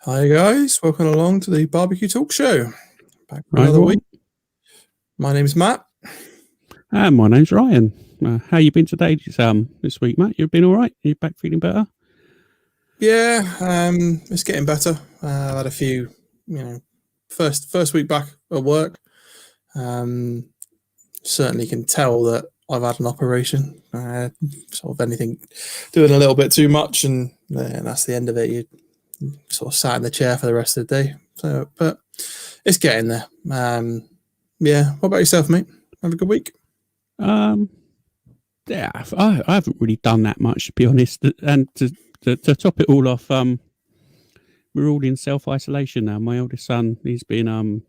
Hi guys, welcome along to the BBQ Talks Show. Back for Right, another well, week. My name's Matt. and my name's Ryan. How you been today? This week, Matt? You've been all right? You back feeling better? Yeah, it's getting better. I've had a few, first week back at work. Certainly can tell that I've had an operation. Sort of anything, doing a little bit too much, and that's the end of it. You sort of sat in the chair for the rest of the day. So, but it's getting there. Yeah. What about yourself, mate? Have a good week. Yeah, I haven't really done that much, to be honest. And to top it all off, we're all in self-isolation now. My oldest son, he's been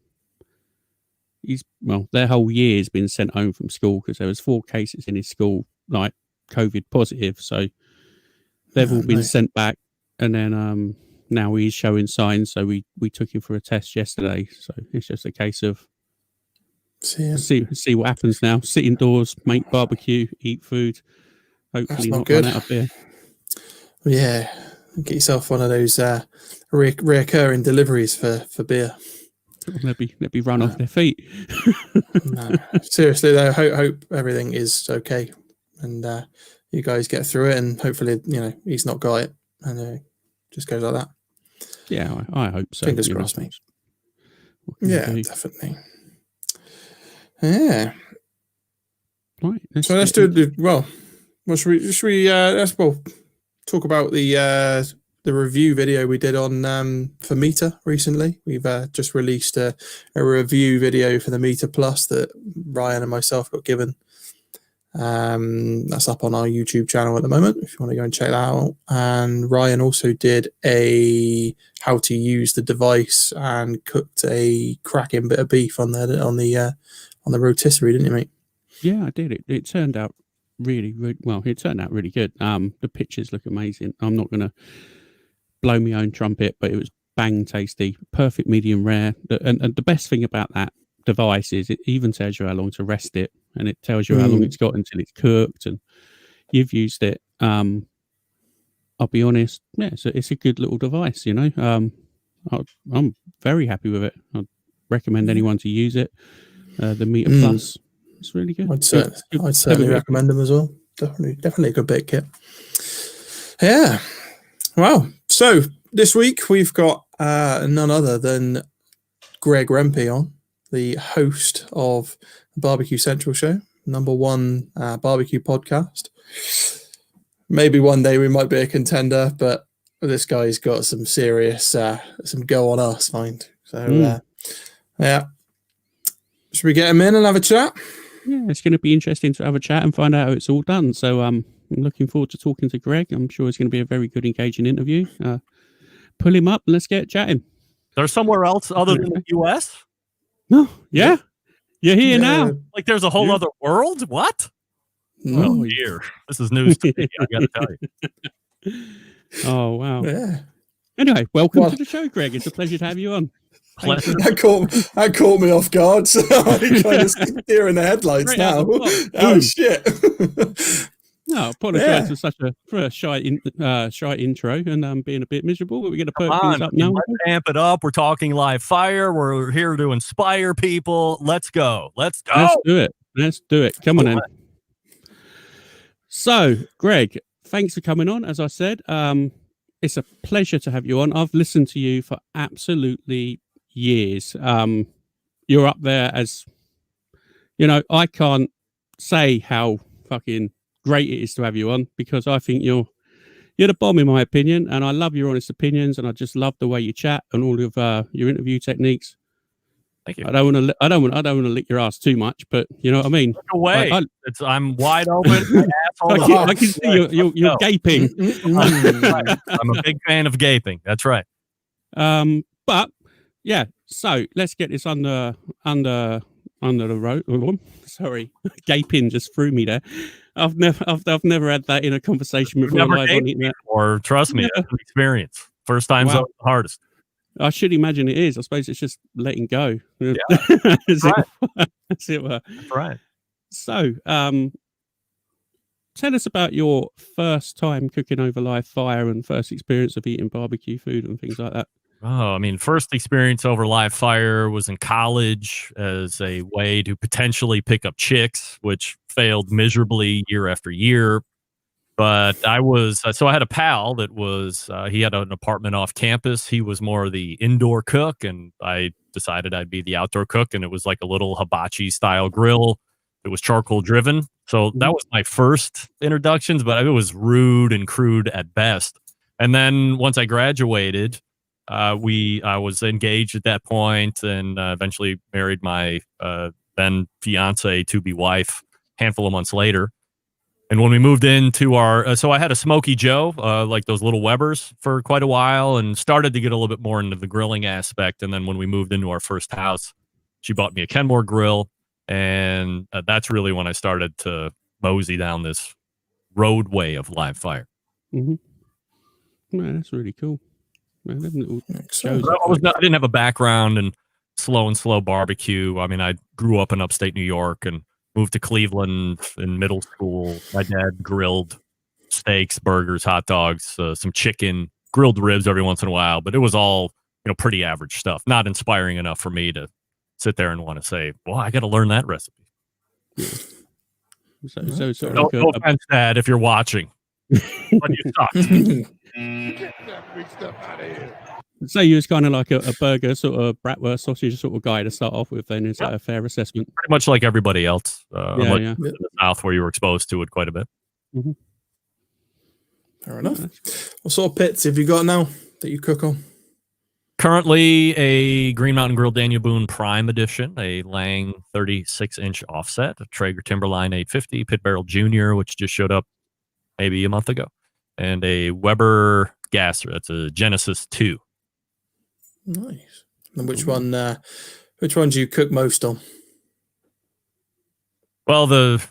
their whole year's been sent home from school because there was 4 cases in his school, like COVID positive. So they've all been sent back, and then now he's showing signs. So we took him for a test yesterday. So it's just a case of see what happens now. Sit indoors, make barbecue, eat food. Hopefully not run out of beer. Yeah, get yourself one of those reoccurring deliveries for beer. Let me run off their feet. No, seriously though, hope everything is okay, and you guys get through it, and hopefully he's not got it, and it just goes like that. Yeah, I hope so. Fingers crossed, mate. Yeah, definitely. Yeah. Right. So let's do it. Well, should we talk about the review video we did on for Meter recently. We've just released a review video for the Meter Plus that Ryan and myself got given. That's up on our YouTube channel at the moment if you want to go and check that out. And Ryan also did a how to use the device and cooked a cracking bit of beef on the rotisserie, didn't you, mate? Yeah, I did. It turned out really well. It turned out really good. The pictures look amazing. I'm not going to blow my own trumpet, but it was bang tasty, perfect medium rare. And the best thing about that device is it even tells you how long to rest it, and it tells you how long it's got until it's cooked, and you've used it. I'll be honest, yeah, it's a good little device, I'm very happy with it. I'd recommend anyone to use it. The Meter Plus, it's really good. I'd certainly recommend them as well. Definitely a good bit of kit. Yeah. Wow. So this week we've got none other than Greg Rempe on, the host of the BBQ Central Show, #1 barbecue podcast. Maybe one day we might be a contender, but this guy's got some serious some go on us mind. So yeah. Should we get him in and have a chat? Yeah, it's going to be interesting to have a chat and find out how it's all done. So I'm looking forward to talking to Greg. I'm sure it's going to be a very good, engaging interview. Pull him up and let's get chatting. There's somewhere else other than the U.S.? No, yeah. You're here now. Like there's a whole other world? What? Oh, dear. This is news to me, I got to tell you. Oh, wow. Yeah. Anyway, welcome to the show, Greg. It's a pleasure to have you on. That caught me off guard, so I'm kind of steering the headlights now. Oh, shit. No, I apologise for a shy intro and being a bit miserable, but we're going to put things up now. Let's amp it up. We're talking live fire. We're here to inspire people. Let's go. Let's do it. Come on in. So, Greg, thanks for coming on. As I said, it's a pleasure to have you on. I've listened to you for absolutely years. You're up there as, I can't say how fucking great it is to have you on, because I think you're the bomb in my opinion, and I love your honest opinions, and I just love the way you chat and all of your interview techniques. Thank you. I don't want to lick your ass too much, but you know what I mean. Look away. I'm wide open. I can see you're gaping. I'm a big fan of gaping. That's right. But yeah, so let's get this under the road. Sorry, gaping just threw me there. I've never had that in a conversation before. Or trust me, that's an experience. First time's the hardest. I should imagine it is. I suppose it's just letting go. Yeah, that's right. That's it. That's right. So, tell us about your first time cooking over live fire and first experience of eating barbecue food and things like that. Oh, I mean, first experience over live fire was in college as a way to potentially pick up chicks, which failed miserably year after year. But I had a pal that was, he had an apartment off campus. He was more of the indoor cook, and I decided I'd be the outdoor cook. And it was like a little hibachi style grill. It was charcoal driven. So that was my first introductions, but it was rude and crude at best. And then once I graduated, I was engaged at that point and eventually married my then fiance to be wife a handful of months later. And when we moved into our, so I had a Smoky Joe, like those little Webers for quite a while, and started to get a little bit more into the grilling aspect. And then when we moved into our first house, she bought me a Kenmore grill. And that's really when I started to mosey down this roadway of live fire. Mm-hmm. Man, that's really cool. Man, I didn't have a background in slow barbecue. I mean, I grew up in upstate New York and moved to Cleveland in middle school. My dad grilled steaks, burgers, hot dogs, some chicken, grilled ribs every once in a while, but it was all, pretty average stuff, not inspiring enough for me to sit there and want to say, well, I got to learn that recipe. Yeah. So no offense, Dad, if you're watching. But you suck. Get that big stuff out of here. So you was kind of like a burger sort of bratwurst sausage sort of guy to start off with. Then is that a fair assessment? Pretty much like everybody else. In the South, where you were exposed to it quite a bit. Mm-hmm. Fair enough. What sort of pits have you got now that you cook on? Currently, a Green Mountain Grill Daniel Boone Prime Edition, a Lang 36-inch offset, a Traeger Timberline 850, Pit Barrel Junior, which just showed up maybe a month ago, and a Weber Gasser. That's a Genesis 2. Nice. And which one do you cook most on? Well, the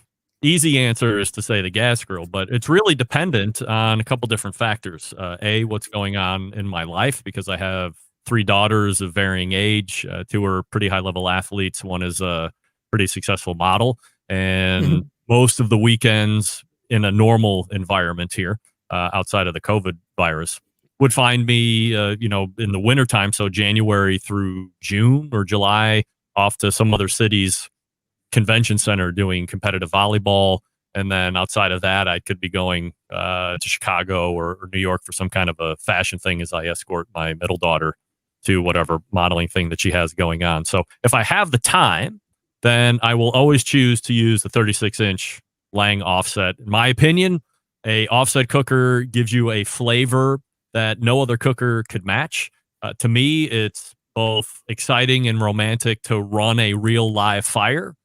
easy answer is to say the gas grill, but it's really dependent on a couple different factors. What's going on in my life, because I have 3 daughters of varying age. 2 are pretty high-level athletes. One is a pretty successful model. And most of the weekends in a normal environment here, outside of the COVID virus, would find me, in the wintertime, so January through June or July, off to some other city's convention center doing competitive volleyball. And then outside of that, I could be going to Chicago or New York for some kind of a fashion thing as I escort my middle daughter to whatever modeling thing that she has going on. So if I have the time, then I will always choose to use the 36-inch Lang offset. In my opinion, a offset cooker gives you a flavor that no other cooker could match. To me, it's both exciting and romantic to run a real live fire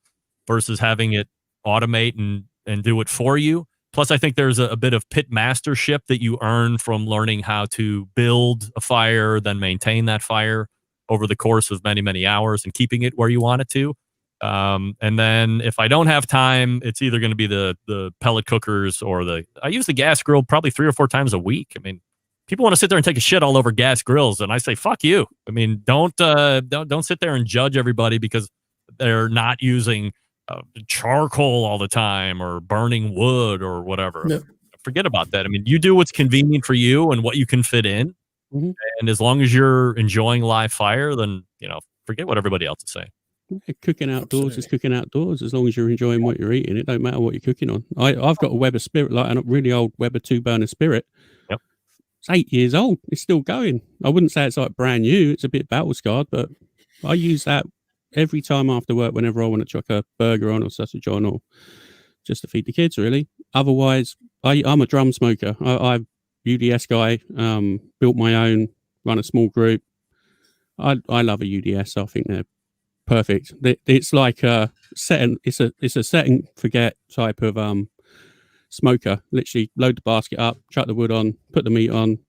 versus having it automate and do it for you. Plus, I think there's a bit of pit mastership that you earn from learning how to build a fire, then maintain that fire over the course of many, many hours and keeping it where you want it to. And then if I don't have time, it's either going to be the pellet cookers or I use the gas grill probably 3 or 4 times a week. I mean, people want to sit there and take a shit all over gas grills, and I say, fuck you. I mean, don't sit there and judge everybody because they're not using charcoal all the time or burning wood or whatever. No. Forget about that. I mean, you do what's convenient for you and what you can fit in. Mm-hmm. And as long as you're enjoying live fire, then, forget what everybody else is saying. Cooking outdoors is cooking outdoors. As long as you're enjoying what you're eating, it don't matter what you're cooking on. I've got a Weber Spirit, like a really old Weber 2-burner Spirit. Yep. It's 8 years old. It's still going. I wouldn't say it's like brand new. It's a bit battle scarred, but I use that every time after work whenever I want to chuck a burger on or sausage on or just to feed the kids, really. Otherwise, I'm a drum smoker. I'm UDS guy, built my own, run a small group. I love a UDS. I think they're perfect. It's like a set it's a set and forget type of smoker. Literally load the basket up, chuck the wood on, put the meat on,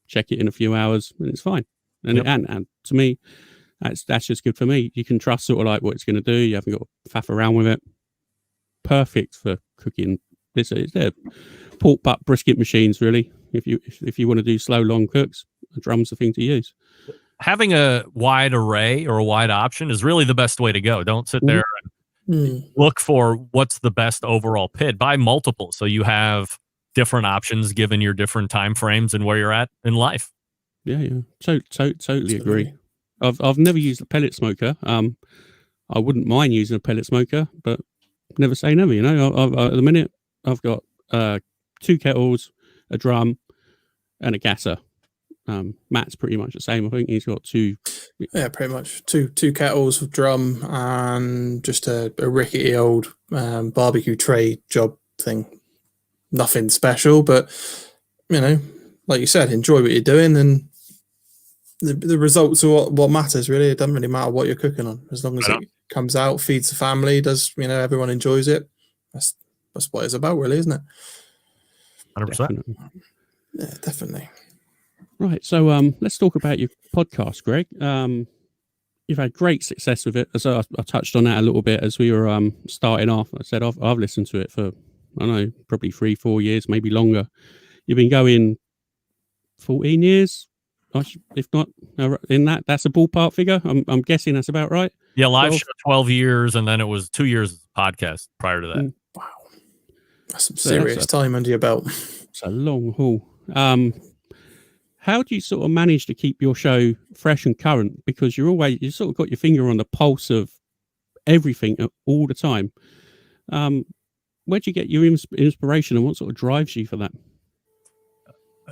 check it in a few hours, and it's fine. And and to me, that's just good for me. You can trust sort of like what it's going to do. You haven't got to faff around with it. Perfect for cooking. They're pork butt brisket machines, really. If you want to do slow, long cooks, a drum's the thing to use. Having a wide array or a wide option is really the best way to go. Don't sit there and look for what's the best overall pit. Buy multiple so you have different options given your different time frames and where you're at in life. Yeah. Totally Absolutely. agree. I've never used a pellet smoker. I wouldn't mind using a pellet smoker, but never say never. You know, at the minute I've got 2 kettles, a drum, and a gasser. Matt's pretty much the same. I think he's got 2. Yeah, pretty much two kettles, drum, and just a rickety old barbecue tray job thing. Nothing special, but you know, like you said, enjoy what you're doing, and the results are what matters. Really, it doesn't really matter what you're cooking on, as long as it comes out, feeds the family, does, you know, everyone enjoys it. That's what it's about, really, isn't it? 100%. Yeah, definitely. Right, so let's talk about your podcast, Greg. You've had great success with it. So I touched on that a little bit as we were starting off. I said I've listened to it for, I don't know, probably 3-4 years, maybe longer. You've been going 14 years, if not in that's a ballpark figure. I'm guessing that's about right. Yeah, live show 12 years, and then it was 2 years podcast prior to that. Wow, that's some serious time under your belt. It's a long haul. How do you sort of manage to keep your show fresh and current? Because you sort of got your finger on the pulse of everything all the time. Where do you get your inspiration, and what sort of drives you for that?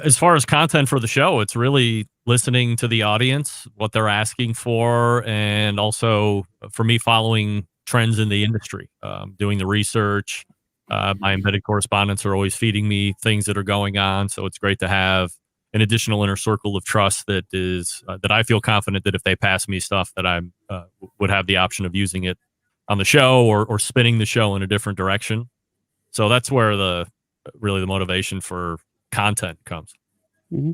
As far as content for the show, it's really listening to the audience, what they're asking for, and also for me, following trends in the industry, doing the research. My embedded correspondents are always feeding me things that are going on, so it's great to have an additional inner circle of trust that is that I feel confident that if they pass me stuff, that I would have the option of using it on the show or spinning the show in a different direction. So that's where the motivation for content comes. Mm-hmm.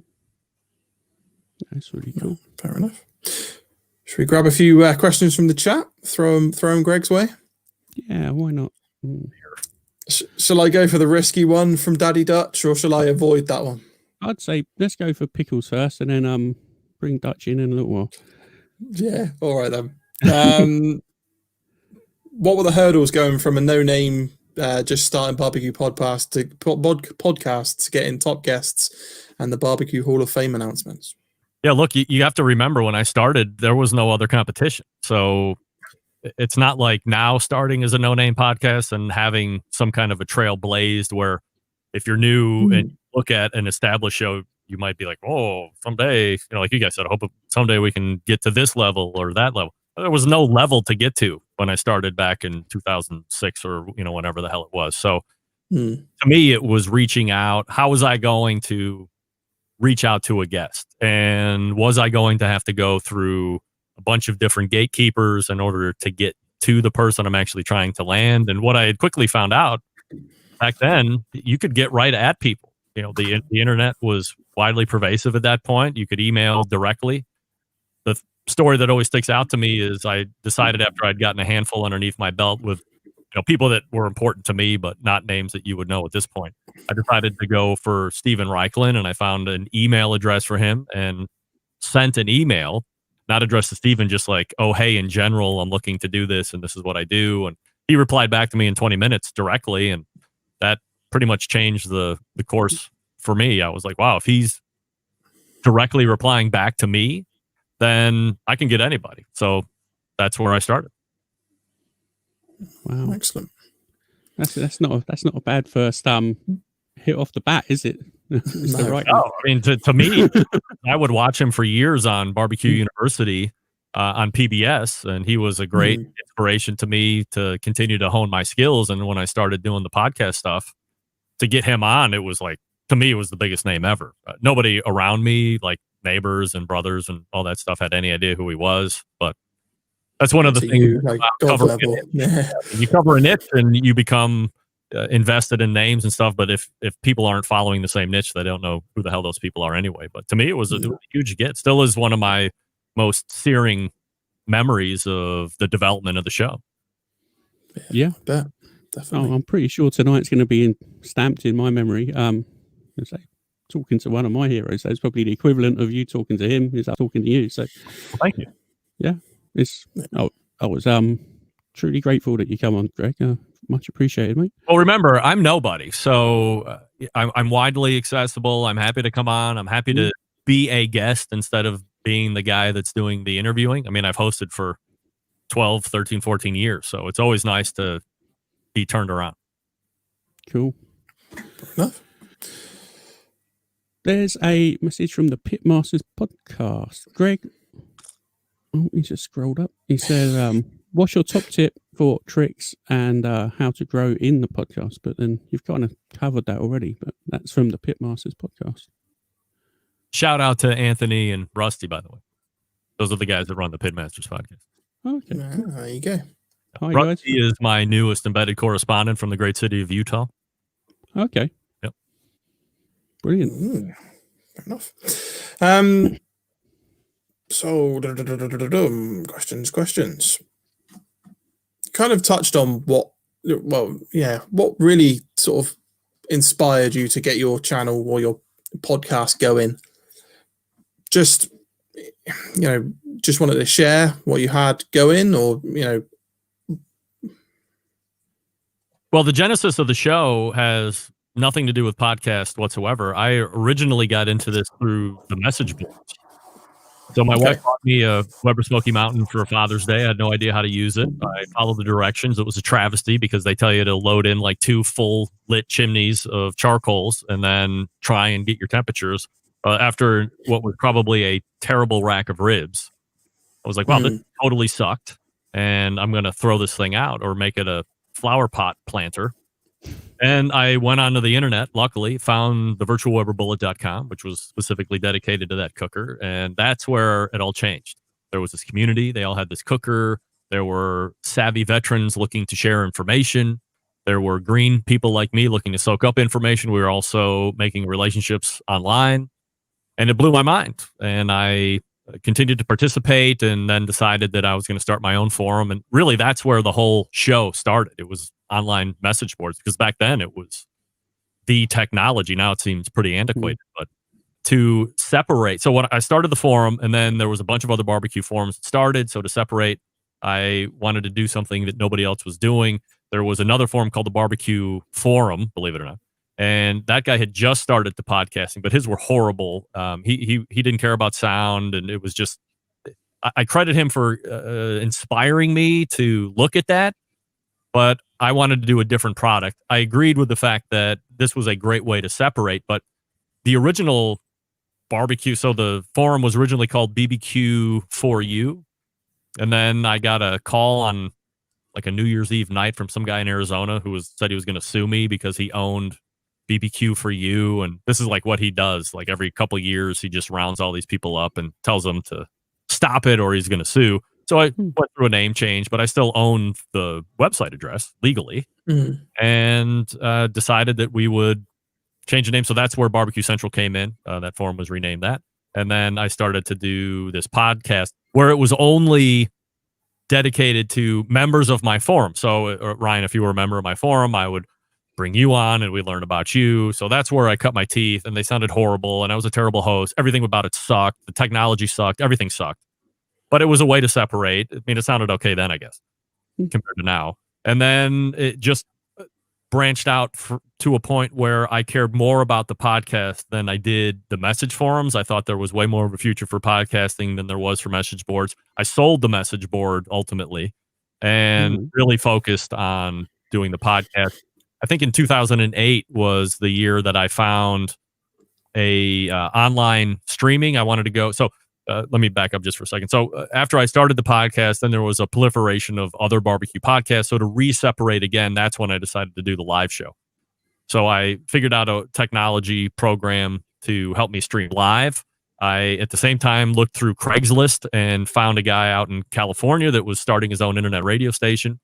That's really cool. Fair enough. Should we grab a few questions from the chat? Throw them Greg's way. Yeah, why not? Shall I go for the risky one from Daddy Dutch, or shall I avoid that one? I'd say let's go for pickles first, and then bring Dutch in a little while. Yeah, all right then. What were the hurdles going from a no-name, just starting barbecue podcast to getting top guests and the BBQ Hall of Fame announcements? Yeah, look, you have to remember when I started, there was no other competition. So it's not like now starting as a no-name podcast and having some kind of a trail blazed where if you're new and look at an established show, you might be like, oh, someday, you know, like you guys said, I hope someday we can get to this level or that level. There was no level to get to when I started back in 2006 or, you know, whenever the hell it was. So to me, it was reaching out. How was I going to reach out to a guest? And was I going to have to go through a bunch of different gatekeepers in order to get to the person I'm actually trying to land? And what I had quickly found out back then, you could get right at people. You know, the internet was widely pervasive at that point. You could email directly. The story that always sticks out to me is I decided after I'd gotten a handful underneath my belt with, you know, people that were important to me, but not names that you would know at this point. I decided to go for Steven Reichlin, and I found an email address for him and sent an email, not addressed to Steven, just like, oh, hey, in general, I'm looking to do this, and this is what I do. And he replied back to me in 20 minutes directly, and that pretty much changed the course for me. I was like, wow, if he's directly replying back to me, then I can get anybody. So that's where I started. Wow, excellent. That's not a bad first hit off the bat, is it? No, I mean, to me, I would watch him for years on BBQ University on PBS, and he was a great inspiration to me to continue to hone my skills. And when I started doing the podcast stuff, to get him on, it was like, to me, it was the biggest name ever. Nobody around me, like neighbors and brothers and all that stuff, had any idea who he was. But that's one of the things. Like God level. Yeah. You cover a niche and you become invested in names and stuff. But if people aren't following the same niche, they don't know who the hell those people are anyway. But to me, it was a huge get. Still is one of my most searing memories of the development of the show. Yeah, definitely. I'm pretty sure tonight's going to be stamped in my memory. Say, talking to one of my heroes, that's probably the equivalent of you talking to him is talking to you. So, thank you. Yeah, I was truly grateful that you come on, Greg. Much appreciated, mate. Well, remember, I'm nobody, so I'm widely accessible. I'm happy to come on. I'm happy to be a guest instead of being the guy that's doing the interviewing. I mean, I've hosted for 12, 13, 14 years. So it's always nice to be turned around. Cool. Fair enough. There's a message from the Pitmasters podcast. Greg, he just scrolled up. He said, what's your top tip for tricks and how to grow in the podcast? But then you've kind of covered that already, but that's from the Pitmasters podcast. Shout out to Anthony and Rusty, by the way. Those are the guys that run the Pitmasters podcast. Okay. There you go. Hi, Rusty guys. is my newest embedded correspondent from the great city of Utah. Okay. Yep. Brilliant. Fair enough. So, questions. Kind of touched on what really sort of inspired you to get your channel or your podcast going. Just wanted to share what you had going, or Well, the genesis of the show has nothing to do with podcast whatsoever. I originally got into this through the message boards. So my wife bought me a Weber Smoky Mountain for Father's Day. I had no idea how to use it. I followed the directions. It was a travesty because they tell you to load in like 2 full lit chimneys of charcoals and then try and get your temperatures. After what was probably a terrible rack of ribs, I was like, wow, this totally sucked. And I'm going to throw this thing out or make it a flower pot planter. And I went onto the internet, luckily, found the virtualweberbullet.com, which was specifically dedicated to that cooker. And that's where it all changed. There was this community. They all had this cooker. There were savvy veterans looking to share information. There were green people like me looking to soak up information. We were also making relationships online. And it blew my mind. And I continued to participate and then decided that I was going to start my own forum. And really, that's where the whole show started. It was online message boards, because back then it was the technology. Now it seems pretty antiquated, but to separate. So when I started the forum, and then there was a bunch of other barbecue forums that started. So to separate, I wanted to do something that nobody else was doing. There was another forum called the Barbecue Forum, believe it or not. And that guy had just started the podcasting, but his were horrible. He didn't care about sound, and it was just. I credit him for inspiring me to look at that, but I wanted to do a different product. I agreed with the fact that this was a great way to separate, but the original barbecue. So the forum was originally called BBQ for You, and then I got a call on like a New Year's Eve night from some guy in Arizona who said he was going to sue me because he owned BBQ for You, and this is like what he does. Like every couple of years, he just rounds all these people up and tells them to stop it or he's going to sue. So I went through a name change, but I still own the website address legally, and decided that we would change the name. So that's where BBQ Central came in. That forum was renamed that, and then I started to do this podcast where it was only dedicated to members of my forum. So Ryan, if you were a member of my forum, I would bring you on and we learn about you. So that's where I cut my teeth, and they sounded horrible and I was a terrible host. Everything about it sucked. The technology sucked. Everything sucked. But it was a way to separate. I mean, it sounded okay then, I guess, compared to now. And then it just branched out to a point where I cared more about the podcast than I did the message forums. I thought there was way more of a future for podcasting than there was for message boards. I sold the message board ultimately and really focused on doing the podcast. I think in 2008 was the year that I found a online streaming. I wanted to go. So let me back up just for a second. So after I started the podcast, then there was a proliferation of other barbecue podcasts. So to re-separate again, that's when I decided to do the live show. So I figured out a technology program to help me stream live. I, at the same time, looked through Craigslist and found a guy out in California that was starting his own internet radio station,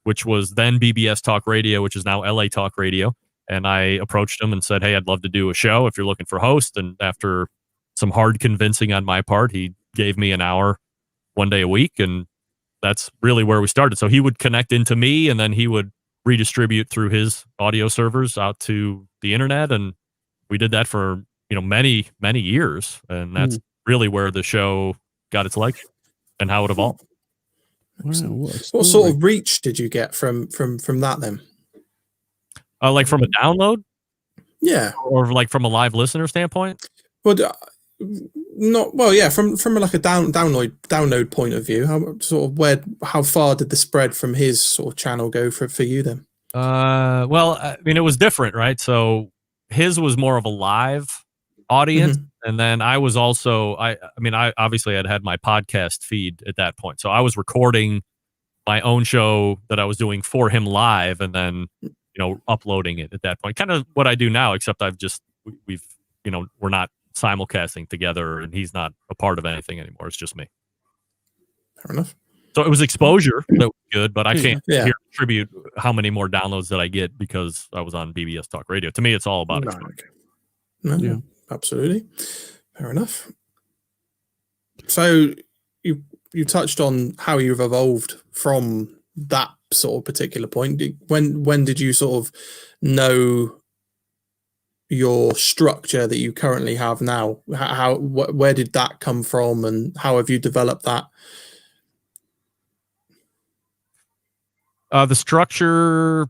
which was then BBS Talk Radio, which is now LA Talk Radio. And I approached him and said, hey, I'd love to do a show if you're looking for a host. And after some hard convincing on my part, he gave me an hour one day a week. And that's really where we started. So he would connect into me, and then he would redistribute through his audio servers out to the internet. And we did that for, many, many years. And that's really where the show got its legs and how it evolved. Wow, what sort of reach did you get from that then? Like from a download? Yeah. Or like from a live listener standpoint? Well, not well, yeah. From like a download point of view, how far did the spread from his sort of channel go for you then? Well, I mean, it was different, right? So his was more of a live audience, and then I was also I mean, I obviously had my podcast feed at that point, so I was recording my own show that I was doing for him live, and then uploading it at that point. Kind of what I do now, except we've we're not simulcasting together, and he's not a part of anything anymore. It's just me. Fair enough. So it was exposure that was good, but I can't Yeah. here attribute how many more downloads that I get because I was on BBS Talk Radio. To me, it's all about exposure. No, Yeah. absolutely. Fair enough. So you touched on how you've evolved from that sort of particular point. When did you sort of know your structure that you currently have now? Where did that come from, and how have you developed that? The structure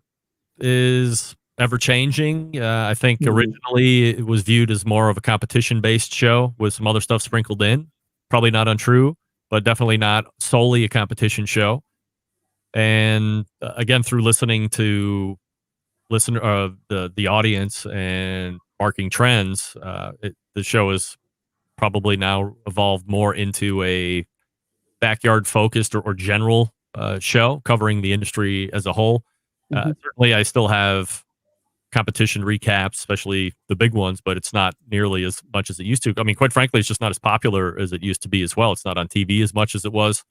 is ever changing. I think originally it was viewed as more of a competition based show with some other stuff sprinkled in. Probably not untrue, but definitely not solely a competition show. And again, through listening to the audience and marking trends, the show has probably now evolved more into a backyard focused or general show covering the industry as a whole. Certainly, I still have competition recaps, especially the big ones, but it's not nearly as much as it used to. I mean, quite frankly, it's just not as popular as it used to be as well. It's not on TV as much as it was.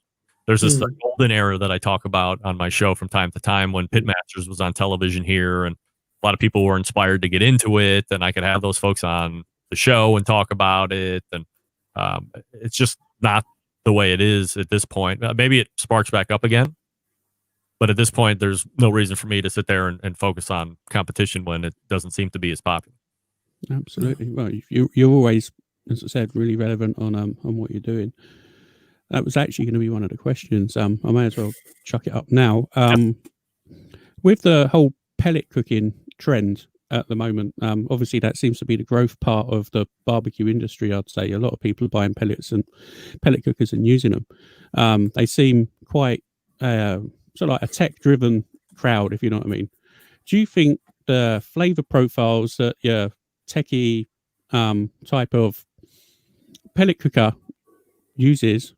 There's this golden era that I talk about on my show from time to time when Pitmasters was on television here, and a lot of people were inspired to get into it, and I could have those folks on the show and talk about it. And it's just not the way it is at this point. Maybe it sparks back up again, but at this point, there's no reason for me to sit there and focus on competition when it doesn't seem to be as popular. Absolutely. Well, you're always, as I said, really relevant on what you're doing. That was actually going to be one of the questions. I may as well chuck it up now. With the whole pellet cooking trend at the moment, obviously that seems to be the growth part of the barbecue industry. I'd say a lot of people are buying pellets and pellet cookers and using them. They seem quite sort of like a tech-driven crowd, if you know what I mean. Do you think the flavor profiles that your techie type of pellet cooker uses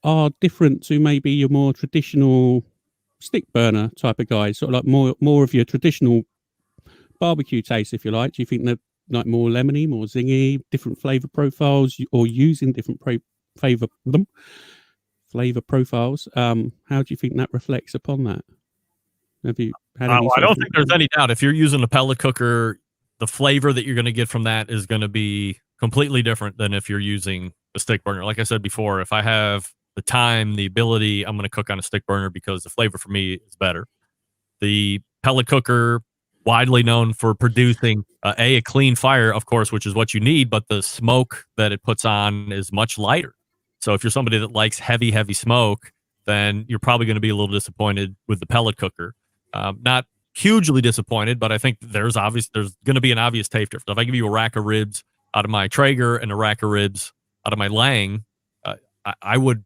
are different to maybe your more traditional stick burner type of guys, sort of like more of your traditional barbecue taste, if you like? Do you think they're like more lemony, more zingy, different flavor profiles, or using different flavor profiles? How do you think that reflects upon that? Have you had any? I don't think there's any doubt. If you're using a pellet cooker, the flavor that you're going to get from that is going to be completely different than if you're using a stick burner. Like I said before, if I have the time, the ability, I'm going to cook on a stick burner because the flavor for me is better. The pellet cooker, widely known for producing a clean fire, of course, which is what you need, but the smoke that it puts on is much lighter. So if you're somebody that likes heavy smoke, then you're probably going to be a little disappointed with the pellet cooker. Not hugely disappointed, but I think there's going to be an obvious taste difference. If I give you a rack of ribs out of my Traeger and a rack of ribs out of my Lang, I would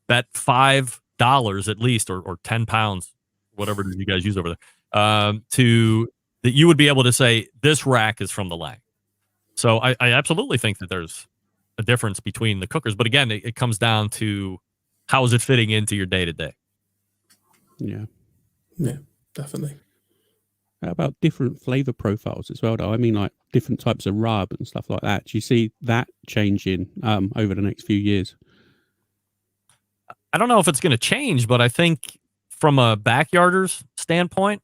bet $5 at least, or 10 pounds, whatever it is you guys use over there, that you would be able to say this rack is from the Lang. So I absolutely think that there's a difference between the cookers, but again, it comes down to how is it fitting into your day to day. Yeah, Definitely. How about different flavor profiles as well, though? I mean, like different types of rub and stuff like that. Do you see that changing over the next few years? I don't know if it's going to change, but I think from a backyarder's standpoint,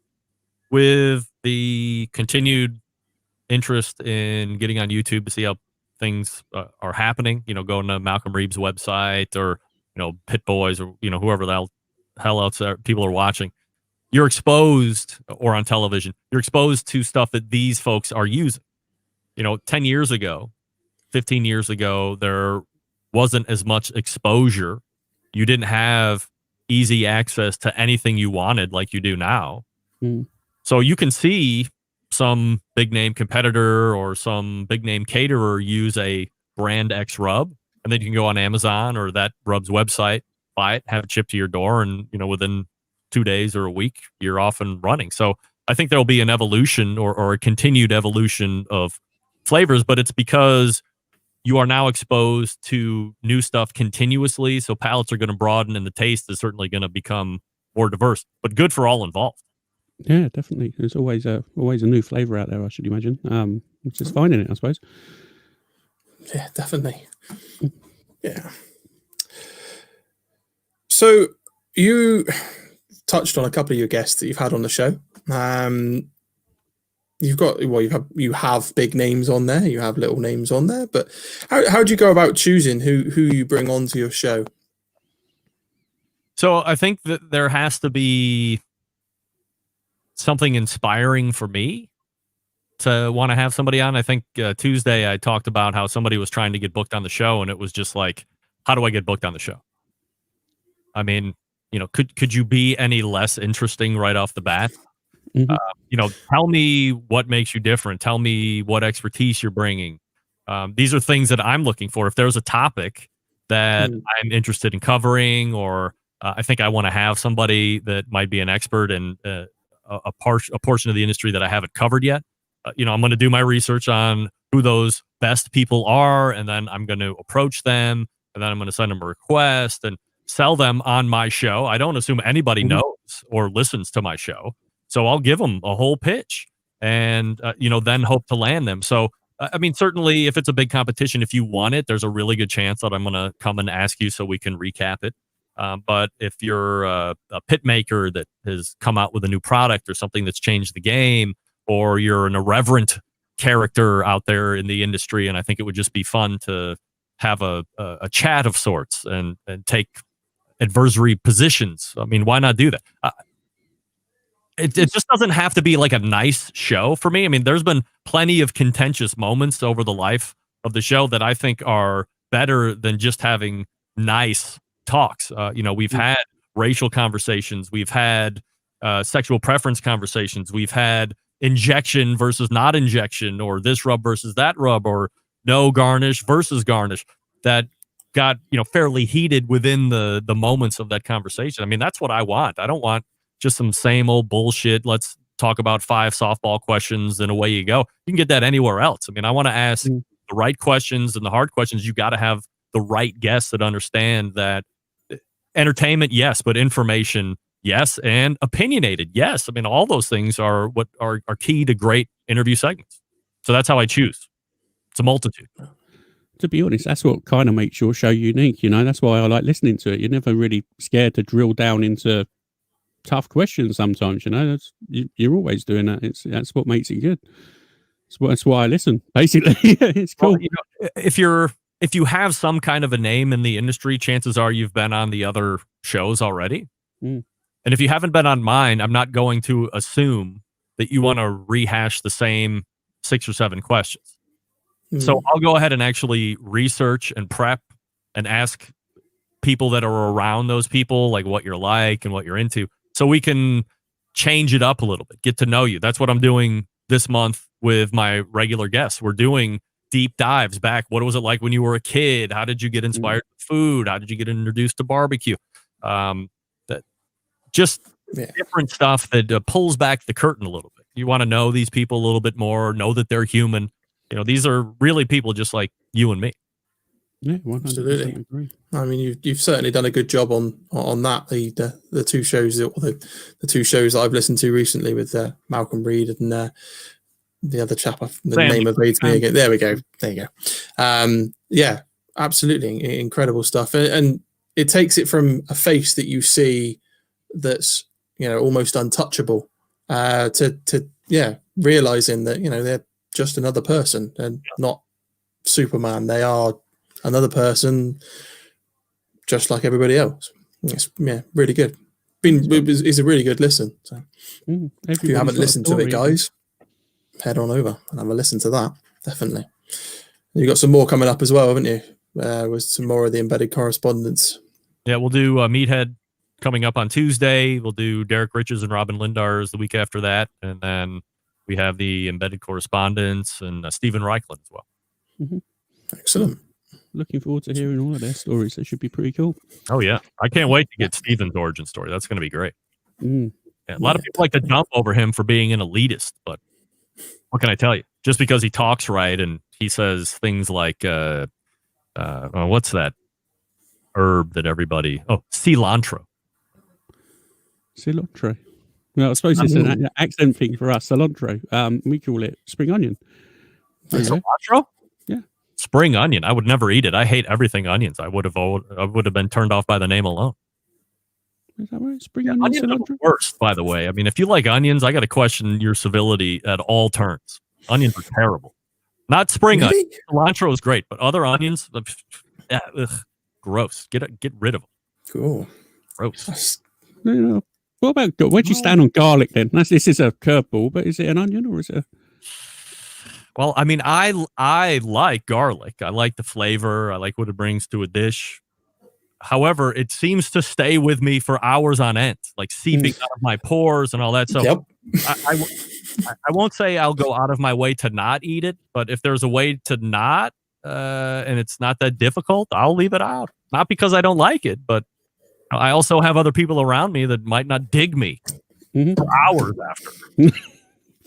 with the continued interest in getting on YouTube to see how things are happening, going to Malcolm Reeves' website or, Pit Boys or, whoever the hell else people are watching, you're exposed, or on television, you're exposed to stuff that these folks are using. 10 years ago, 15 years ago, there wasn't as much exposure. You didn't have easy access to anything you wanted like you do now. So you can see some big name competitor or some big name caterer use a brand X rub, and then you can go on Amazon or that rub's website, buy it, have it shipped to your door, and within 2 days or a week, you're off and running. So I think there'll be an evolution or a continued evolution of flavors, but it's because you are now exposed to new stuff continuously. So palates are going to broaden, and the taste is certainly going to become more diverse, but good for all involved. Yeah, definitely. There's always a new flavor out there, I should imagine, which is finding it, I suppose. Yeah, definitely. Yeah. So you touched on a couple of your guests that you've had on the show. You have big names on there, you have little names on there, but how do you go about choosing who you bring onto your show? So I think that there has to be something inspiring for me to want to have somebody on. I think Tuesday I talked about how somebody was trying to get booked on the show, and it was just like, how do I get booked on the show? I mean, could you be any less interesting right off the bat? Mm-hmm. Tell me what makes you different. Tell me what expertise you're bringing. These are things that I'm looking for. If there's a topic that I'm interested in covering, or I think I want to have somebody that might be an expert in a portion of the industry that I haven't covered yet, I'm going to do my research on who those best people are, and then I'm going to approach them, and then I'm going to send them a request and sell them on my show. I don't assume anybody knows or listens to my show. So I'll give them a whole pitch and, then hope to land them. So, I mean, certainly if it's a big competition, if you want it, there's a really good chance that I'm going to come and ask you so we can recap it. But if you're a pit maker that has come out with a new product or something that's changed the game, or you're an irreverent character out there in the industry, and I think it would just be fun to have a chat of sorts and take adversary positions. I mean, why not do that? It just doesn't have to be like a nice show for me. I mean, there's been plenty of contentious moments over the life of the show that I think are better than just having nice talks. We've had racial conversations. We've had sexual preference conversations. We've had injection versus not injection, or this rub versus that rub, or no garnish versus garnish, that got fairly heated within the moments of that conversation. I mean, that's what I want. I don't want just some same old bullshit. Let's talk about 5 softball questions and away you go. You can get that anywhere else. I mean, I want to ask the right questions and the hard questions. You got to have the right guests that understand that entertainment, yes, but information, yes, and opinionated, yes. I mean, all those things are what are key to great interview segments. So that's how I choose. It's a multitude. To be honest, that's what kind of makes your show unique. That's why I like listening to it. You're never really scared to drill down into tough questions sometimes. You're always doing that. That's what makes it good. That's why I listen, basically. It's cool. Well, if you have some kind of a name in the industry, chances are you've been on the other shows already. And if you haven't been on mine, I'm not going to assume that you want to rehash the same 6 or 7 questions. So I'll go ahead and actually research and prep and ask people that are around those people, like what you're like and what you're into, so we can change it up a little bit, get to know you. That's what I'm doing this month with my regular guests. We're doing deep dives back. What was it like when you were a kid? How did you get inspired with food? How did you get introduced to barbecue? Different stuff that pulls back the curtain a little bit. You want to know these people a little bit more, know that they're human. These are really people just like you and me. Yeah, 100% absolutely. agree. I mean, you've certainly done a good job on that. The 2 shows, or the 2 shows that I've listened to recently with Malcolm Reed and the other chap. The name evades me again. There we go. There you go. Yeah, absolutely incredible stuff, and it takes it from a face that you see that's almost untouchable to realizing that they're just another person and not Superman. They are another person, just like everybody else. It's really good. It's a really good listen. So if you haven't listened to it, guys, head on over and have a listen to that. Definitely. You've got some more coming up as well, haven't you? With some more of the embedded correspondence. Yeah, we'll do Meathead coming up on Tuesday. We'll do Derek Riches and Robin Lindars the week after that, and then we have the embedded correspondence and Stephen Reichland as well. Excellent. Looking forward to hearing all of their stories. They should be pretty cool. Oh yeah, I can't wait to get Steven's origin story. That's going to be great. Mm. Yeah, a lot of people like to dump over him for being an elitist, but what can I tell you? Just because he talks right and he says things like, what's that herb that everybody... Oh, cilantro. Cilantro. Well, I suppose it's an accent thing for us. Cilantro. We call it spring onion. Cilantro? Yeah. Spring onion. I would never eat it. I hate everything onions. I would have been turned off by the name alone. Is that right? Spring onion, onions cilantro? are the worst, by the way. I mean, if you like onions, I got to question your civility at all turns. Onions are terrible. Not spring onion. Cilantro is great, but other onions, gross. Get rid of them. Cool. Gross. What about, where'd you stand on garlic then? This is a curveball, but is it an onion or is it a... Well, I mean, I like garlic. I like the flavor. I like what it brings to a dish. However, it seems to stay with me for hours on end, like seeping out of my pores and all that. So I won't say I'll go out of my way to not eat it, but if there's a way to not, and it's not that difficult, I'll leave it out. Not because I don't like it, but I also have other people around me that might not dig me for hours after.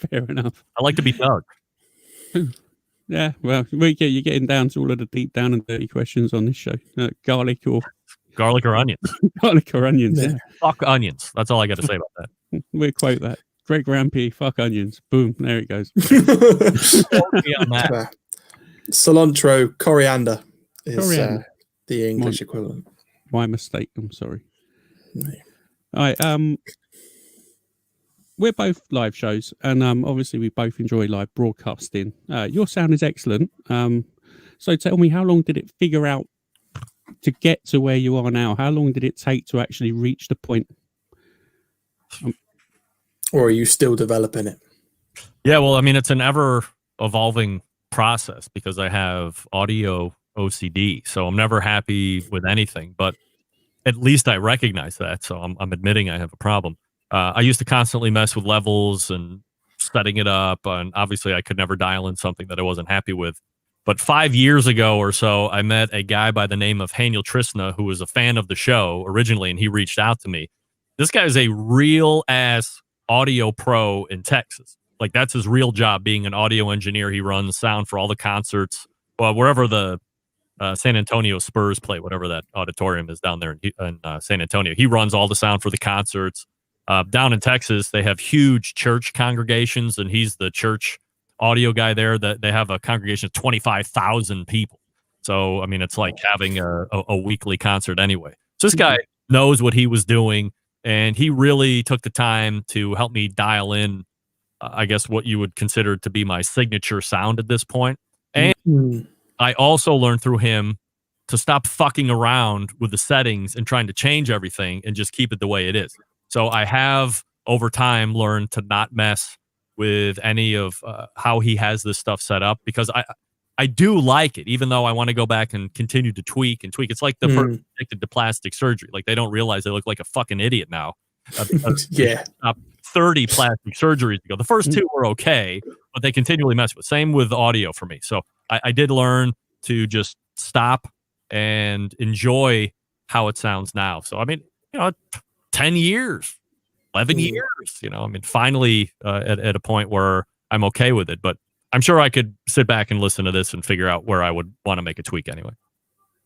Fair enough. I like to be dug. Yeah, well, you're getting down to all of the deep down and dirty questions on this show. Garlic or onions. Garlic or onions, yeah. Fuck onions. That's all I got to say about that. We'll quote that. Greg Rempe, fuck onions. Boom, there it goes. Cilantro, coriander is the English equivalent. My mistake, I'm sorry. No. All right, we're both live shows, and obviously we both enjoy live broadcasting. Your sound is excellent. So tell me, how long did it figure out to get to where you are now? How long did it take to actually reach the point? Or are you still developing it? Yeah, well, I mean, it's an ever-evolving process because I have audio OCD, so I'm never happy with anything, but at least I recognize that, so I'm admitting I have a problem. I used to constantly mess with levels and setting it up, and obviously I could never dial in something that I wasn't happy with. But 5 years ago or so, I met a guy by the name of Haniel Trisna, who was a fan of the show originally, and he reached out to me. This guy is a real-ass audio pro in Texas. Like, that's his real job, being an audio engineer. He runs sound for all the concerts, well, wherever the San Antonio Spurs play, whatever that auditorium is down there in San Antonio. He runs all the sound for the concerts. Down in Texas, they have huge church congregations, and he's the church audio guy there. That they have a congregation of 25,000 people. So, I mean, it's like having a weekly concert anyway. So this guy knows what he was doing, and he really took the time to help me dial in, I guess, what you would consider to be my signature sound at this point. And I also learned through him to stop fucking around with the settings and trying to change everything and just keep it the way it is. So I have, over time, learned to not mess with any of how he has this stuff set up, because I do like it, even though I want to go back and continue to tweak and tweak. It's like the person addicted to plastic surgery. Like, they don't realize they look like a fucking idiot now. 30 plastic surgeries ago. The first two were okay, but they continually mess with. Same with audio for me. So I did learn to just stop and enjoy how it sounds now. So, I mean, 10 years, 11 years, I mean, finally at a point where I'm okay with it. But I'm sure I could sit back and listen to this and figure out where I would want to make a tweak anyway.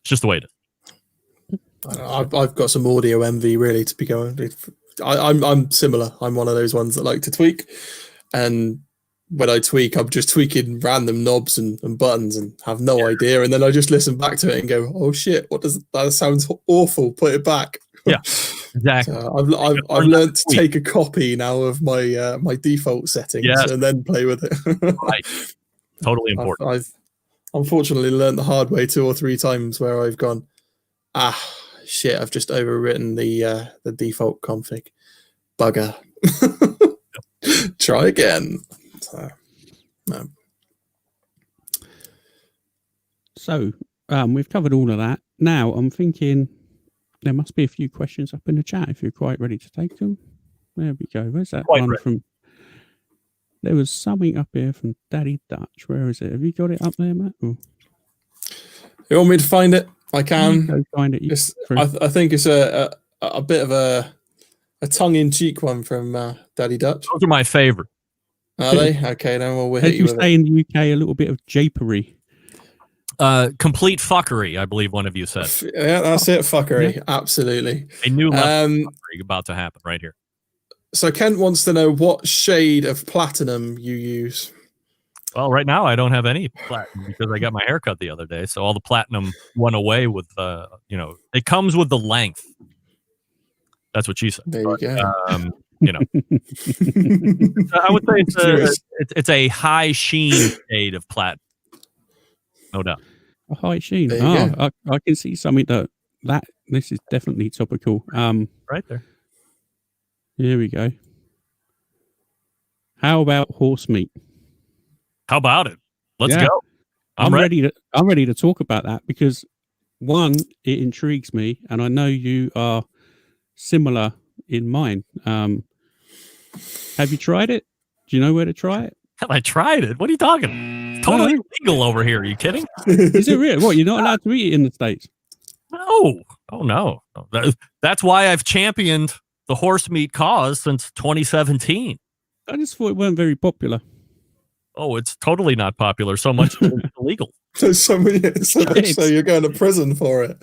It's just the way it is. I've got some audio envy, really, to be going. I'm similar. I'm one of those ones that like to tweak. And when I tweak, I'm just tweaking random knobs and buttons and have no idea. And then I just listen back to it and go, oh, shit, that sounds awful. Put it back. Yeah, exactly. I've learned to take a copy now of my my default settings and then play with it. Right. Totally important. I've unfortunately learned the hard way 2 or 3 times where I've gone, shit, I've just overwritten the default config. Bugger. Try again. So, no. So we've covered all of that. Now I'm thinking there must be a few questions up in the chat if you're quite ready to take them. There we go. Where's that one from? There was something up here from Daddy Dutch. Where is it? Have you got it up there, Matt? Or... You want me to find it? I can. Go find it. I think it's a bit of a tongue-in-cheek one from Daddy Dutch. Those are my favorite. Are they? Okay, then we'll hit As you you with say it. in the UK, a little bit of japery. Complete fuckery, I believe one of you said. Yeah, that's it. Fuckery. Absolutely. A new level of fuckery about to happen right here. So Kent wants to know what shade of platinum you use. Well, right now I don't have any platinum because I got my hair cut the other day. So all the platinum went away with, it comes with the length. That's what she said. There you go. I would say it's a high sheen shade of platinum. No doubt. A high sheen. There you go. I can see something that this is definitely topical. Right there. Here we go. How about horse meat? How about it? Let's go. I'm ready to talk about that because one, it intrigues me, and I know you are similar in mind. Have you tried it? Do you know where to try it? Have I tried it? What are you talking? It's totally illegal over here. Are you kidding? Is it real? What, you're not allowed to eat it in the States? No. Oh, no. That's why I've championed the horse meat cause since 2017. I just thought it weren't very popular. Oh, it's totally not popular. So much that it's illegal. So you're going to prison for it.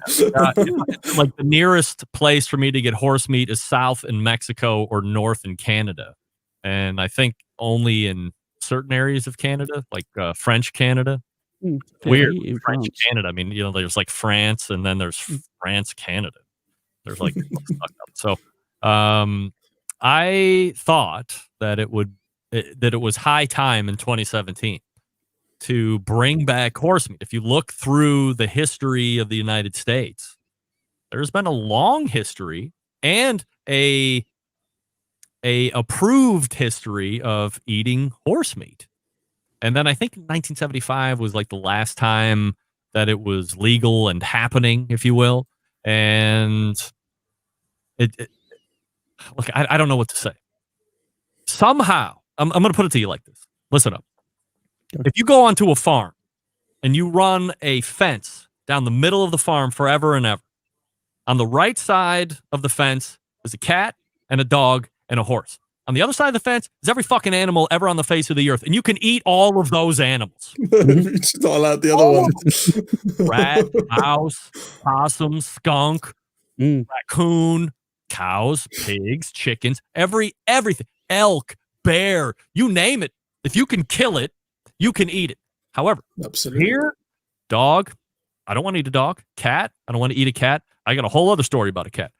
Like the nearest place for me to get horse meat is south in Mexico or north in Canada. And I think only in certain areas of Canada, like French Canada. Weird. French Canada. I mean, there's like France and then there's France, Canada. There's like stuck up. So I thought that it was high time in 2017 to bring back horse meat. If you look through the history of the United States, there's been a long history and a approved history of eating horse meat. And then I think 1975 was like the last time that it was legal and happening, if you will. And look, I don't know what to say. Somehow, I'm going to put it to you like this. Listen up. If you go onto a farm and you run a fence down the middle of the farm forever and ever, on the right side of the fence is a cat and a dog and a horse. On the other side of the fence is every fucking animal ever on the face of the earth. And you can eat all of those animals. You're just not allowed the other ones. Rat, mouse, possum, skunk, raccoon, cows, pigs, chickens, everything. Elk, bear, you name it. If you can kill it, you can eat it. However, absolutely. Here, dog, I don't want to eat a dog. Cat, I don't want to eat a cat. I got a whole other story about a cat.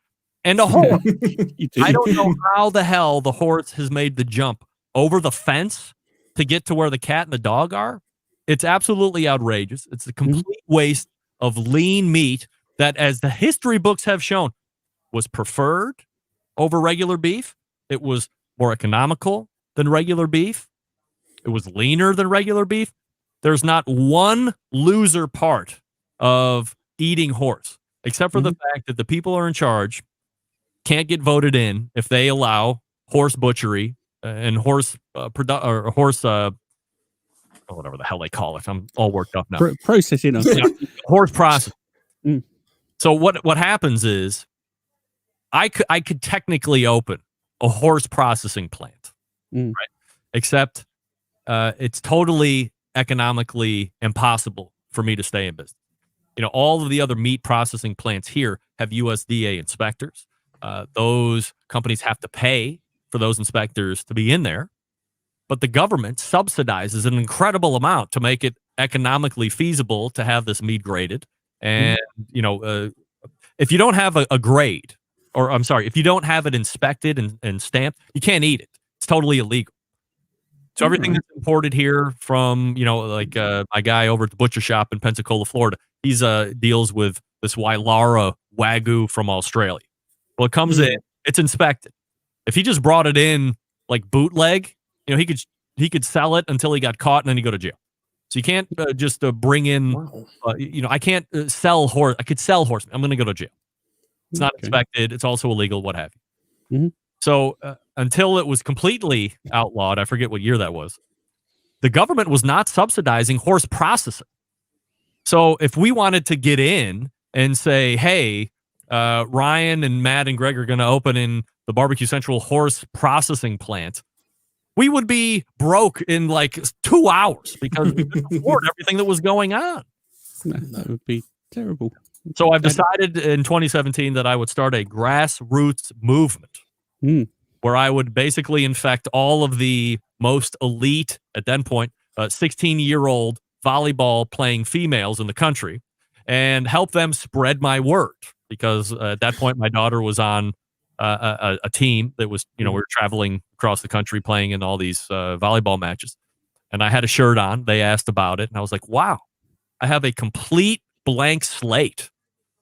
And a horse. I don't know how the hell the horse has made the jump over the fence to get to where the cat and the dog are. It's absolutely outrageous. It's a complete waste of lean meat that, as the history books have shown, was preferred over regular beef. It was more economical than regular beef. It was leaner than regular beef. There's not one loser part of eating horse, except for the fact that the people who are in charge can't get voted in if they allow horse butchery and horse whatever the hell they call it. I'm all worked up now. Processing. Horse processing. So what happens is I could technically open a horse processing plant, right? Except it's totally economically impossible for me to stay in business. All of the other meat processing plants here have USDA inspectors. Those companies have to pay for those inspectors to be in there, but the government subsidizes an incredible amount to make it economically feasible to have this meat graded. And, if you don't have a grade, or I'm sorry, if you don't have it inspected and stamped, you can't eat it. It's totally illegal. So everything that's imported here from, my guy over at the butcher shop in Pensacola, Florida, he's deals with this Wylara Wagyu from Australia. Well, it comes in, it's inspected. If he just brought it in like bootleg, he could sell it until he got caught and then he go to jail. So you can't just bring in, I can't sell horse. I could sell horse. I'm going to go to jail. It's not inspected. It's also illegal, what have you. So until it was completely outlawed, I forget what year that was, the government was not subsidizing horse processing. So if we wanted to get in and say, hey, Ryan and Matt and Greg are going to open in the BBQ Central horse processing plant, we would be broke in like 2 hours because we couldn't afford everything that was going on. That would be terrible. So I've decided in 2017 that I would start a grassroots movement where I would basically infect all of the most elite, at that point, 16-year-old volleyball playing females in the country and help them spread my word. Because at that point, my daughter was on a team that was, we were traveling across the country playing in all these volleyball matches. And I had a shirt on. They asked about it. And I was like, wow, I have a complete blank slate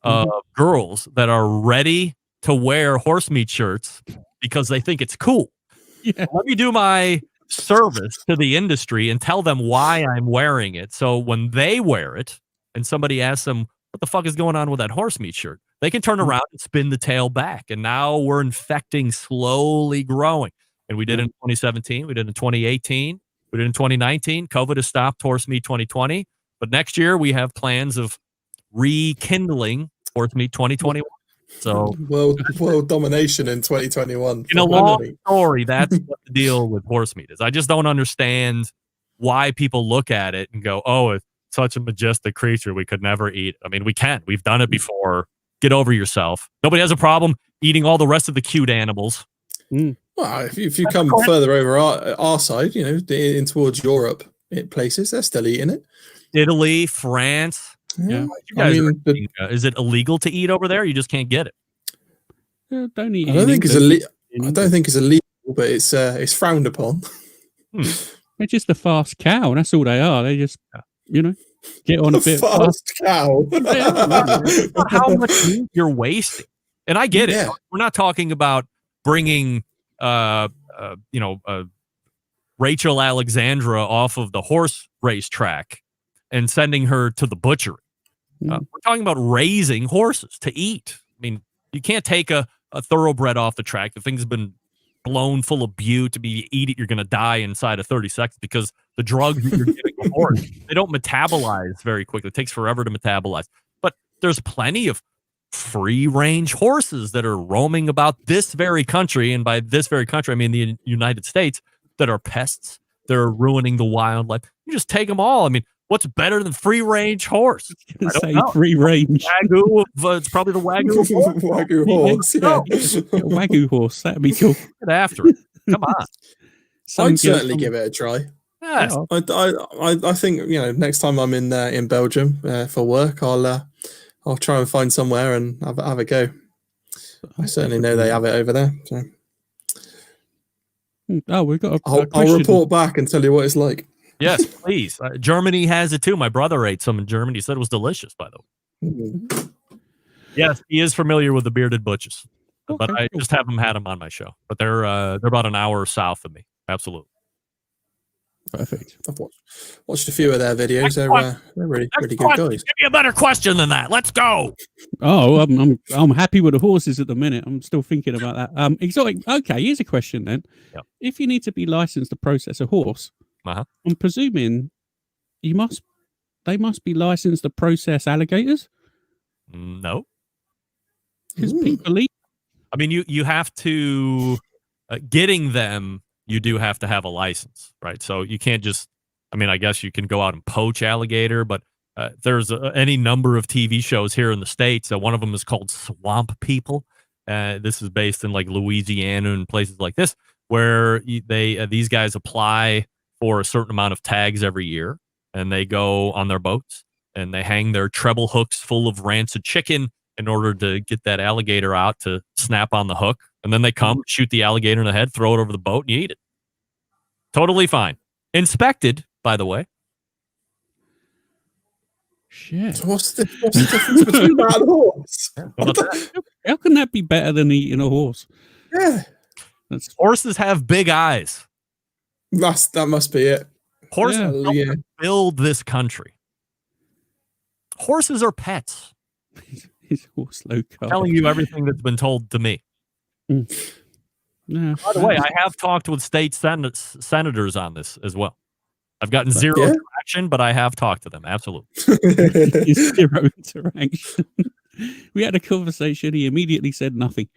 of girls that are ready to wear Horsemeat shirts because they think it's cool. Yeah. Let me do my service to the industry and tell them why I'm wearing it. So when they wear it and somebody asks them, what the fuck is going on with that Horsemeat shirt? They can turn around and spin the tail back. And now we're infecting, slowly growing. And we did it in 2017. We did it in 2018. We did it in 2019. COVID has stopped Horsemeat 2020. But next year we have plans of rekindling Horsemeat 2021. So world domination in 2021. In a long story, that's what the deal with Horsemeat is. I just don't understand why people look at it and go, oh, it's such a majestic creature we could never eat. I mean, we can. We've done it before. Get over yourself. Nobody has a problem eating all the rest of the cute animals. Well, if you come further over our side, in towards Europe places, they're still eating it. Italy, France. Yeah. You guys is it illegal to eat over there? You just can't get it. Don't eat. I don't think it's illegal. I don't think it's illegal, but it's frowned upon. They're just a fast cow. That's all they are. They just, get on a bit fast cow. How much meat you're wasting? And I get it. We're not talking about bringing, Rachel Alexandra off of the horse racetrack and sending her to the butchery. We're talking about raising horses to eat. I mean, you can't take a thoroughbred off the track. The thing's been blown full of bute. You eat it, you're going to die inside of 30 seconds because the drugs that you're giving the horse, they don't metabolize very quickly. It takes forever to metabolize. But there's plenty of free-range horses that are roaming about this very country, and by this very country, I mean the United States, that are pests. They're ruining the wildlife. You just take them all. I mean, what's better than free-range horse? I don't know. Free-range. Wagyu, it's probably the Wagyu horse. Wagyu horse, yeah. Wagyu horse, that'd be cool. Get after it. Come on. I'd certainly give it a try. Yes. I think next time I'm in Belgium for work, I'll try and find somewhere and have a go. I certainly know they have it over there. So. Oh, we've got I'll report back and tell you what it's like. Yes, please. Germany has it too. My brother ate some in Germany. He said it was delicious, by the way. Yes, he is familiar with the bearded butches, but I just haven't had them on my show. But they're about an hour south of me. Absolutely. Perfect. I've watched a few of their videos. They're really good guys. Give me a better question than that. Let's go. Oh, I'm happy with the horses at the minute. I'm still thinking about that. Exotic. Okay, here's a question then. Yep. If you need to be licensed to process a horse, I'm presuming they must be licensed to process alligators. No, because people eat. I mean, you have to getting them. You do have to have a license, right? So you can't just, I guess you can go out and poach alligator, but there's any number of TV shows here in the States. One of them is called Swamp People. This is based in like Louisiana and places like this, where these guys apply for a certain amount of tags every year, and they go on their boats and they hang their treble hooks full of rancid chicken in order to get that alligator out to snap on the hook. And then they come, shoot the alligator in the head, throw it over the boat, and you eat it. Totally fine. Inspected, by the way. Shit. So what's the difference between that and a horse? How can that be better than eating a horse? Yeah. Horses have big eyes. That must be it. Horses build this country. Horses are pets. He's horse low carb. Telling you everything that's been told to me. No. By the way, I have talked with state senators on this as well. I've gotten zero traction interaction, but I have talked to them. Absolutely. Zero interaction. We had a conversation. He immediately said nothing.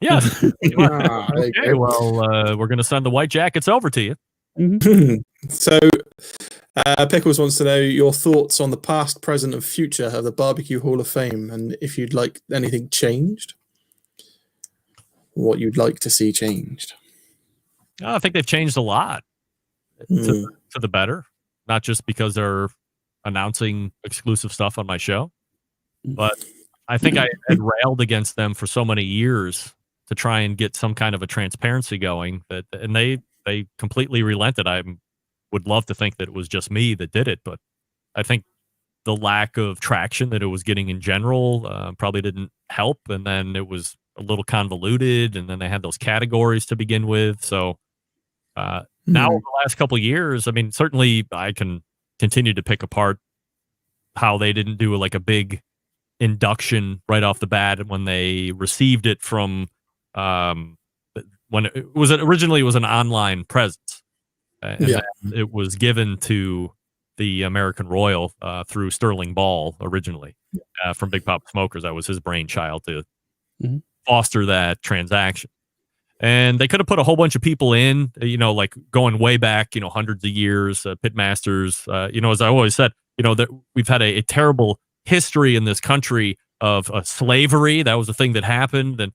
Yeah. Okay. Okay, well, we're going to send the White Jackets over to you. Mm-hmm. So, Pickles wants to know your thoughts on the past, present, and future of the BBQ Hall of Fame, and if you'd like anything changed, what you'd like to see changed. I think they've changed a lot to the better, not just because they're announcing exclusive stuff on my show, but I think I had railed against them for so many years to try and get some kind of a transparency going, and they completely relented. I would love to think that it was just me that did it, but I think the lack of traction that it was getting in general probably didn't help, and then it was a little convoluted, and then they had those categories to begin with. So now over the last couple of years, I mean, certainly I can continue to pick apart how they didn't do like a big induction right off the bat when they received it from when it was originally an online presence, and it was given to the American Royal through Sterling Ball originally from Big Pop Smokers. That was his brainchild to foster that transaction. And they could have put a whole bunch of people in, like going way back, hundreds of years, pitmasters. As I always said, that we've had a terrible history in this country of slavery. That was the thing that happened. And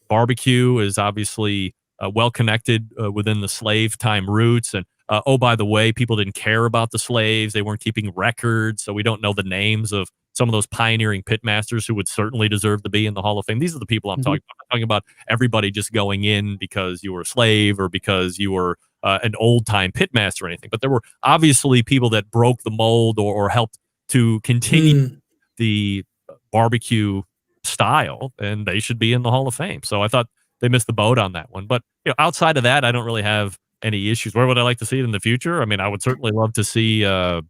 barbecue is obviously well connected within the slave time roots. And oh, by the way, people didn't care about the slaves. They weren't keeping records. So we don't know the names of some of those pioneering pitmasters who would certainly deserve to be in the Hall of Fame. These are the people I'm talking about. I'm talking about everybody just going in because you were a slave or because you were an old-time pitmaster or anything. But there were obviously people that broke the mold or helped to continue the barbecue style, and they should be in the Hall of Fame. So I thought they missed the boat on that one. But outside of that, I don't really have any issues. Where would I like to see it in the future? I mean, I would certainly love to see an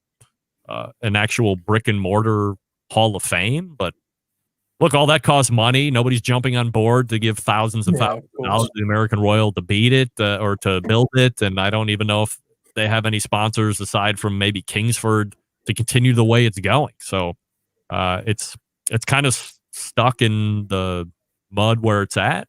actual brick and mortar Hall of Fame, but look, all that costs money. Nobody's jumping on board to give thousands and thousands of dollars to the American Royal to beat it or to build it. And I don't even know if they have any sponsors aside from maybe Kingsford to continue the way it's going. So it's kind of stuck in the mud where it's at.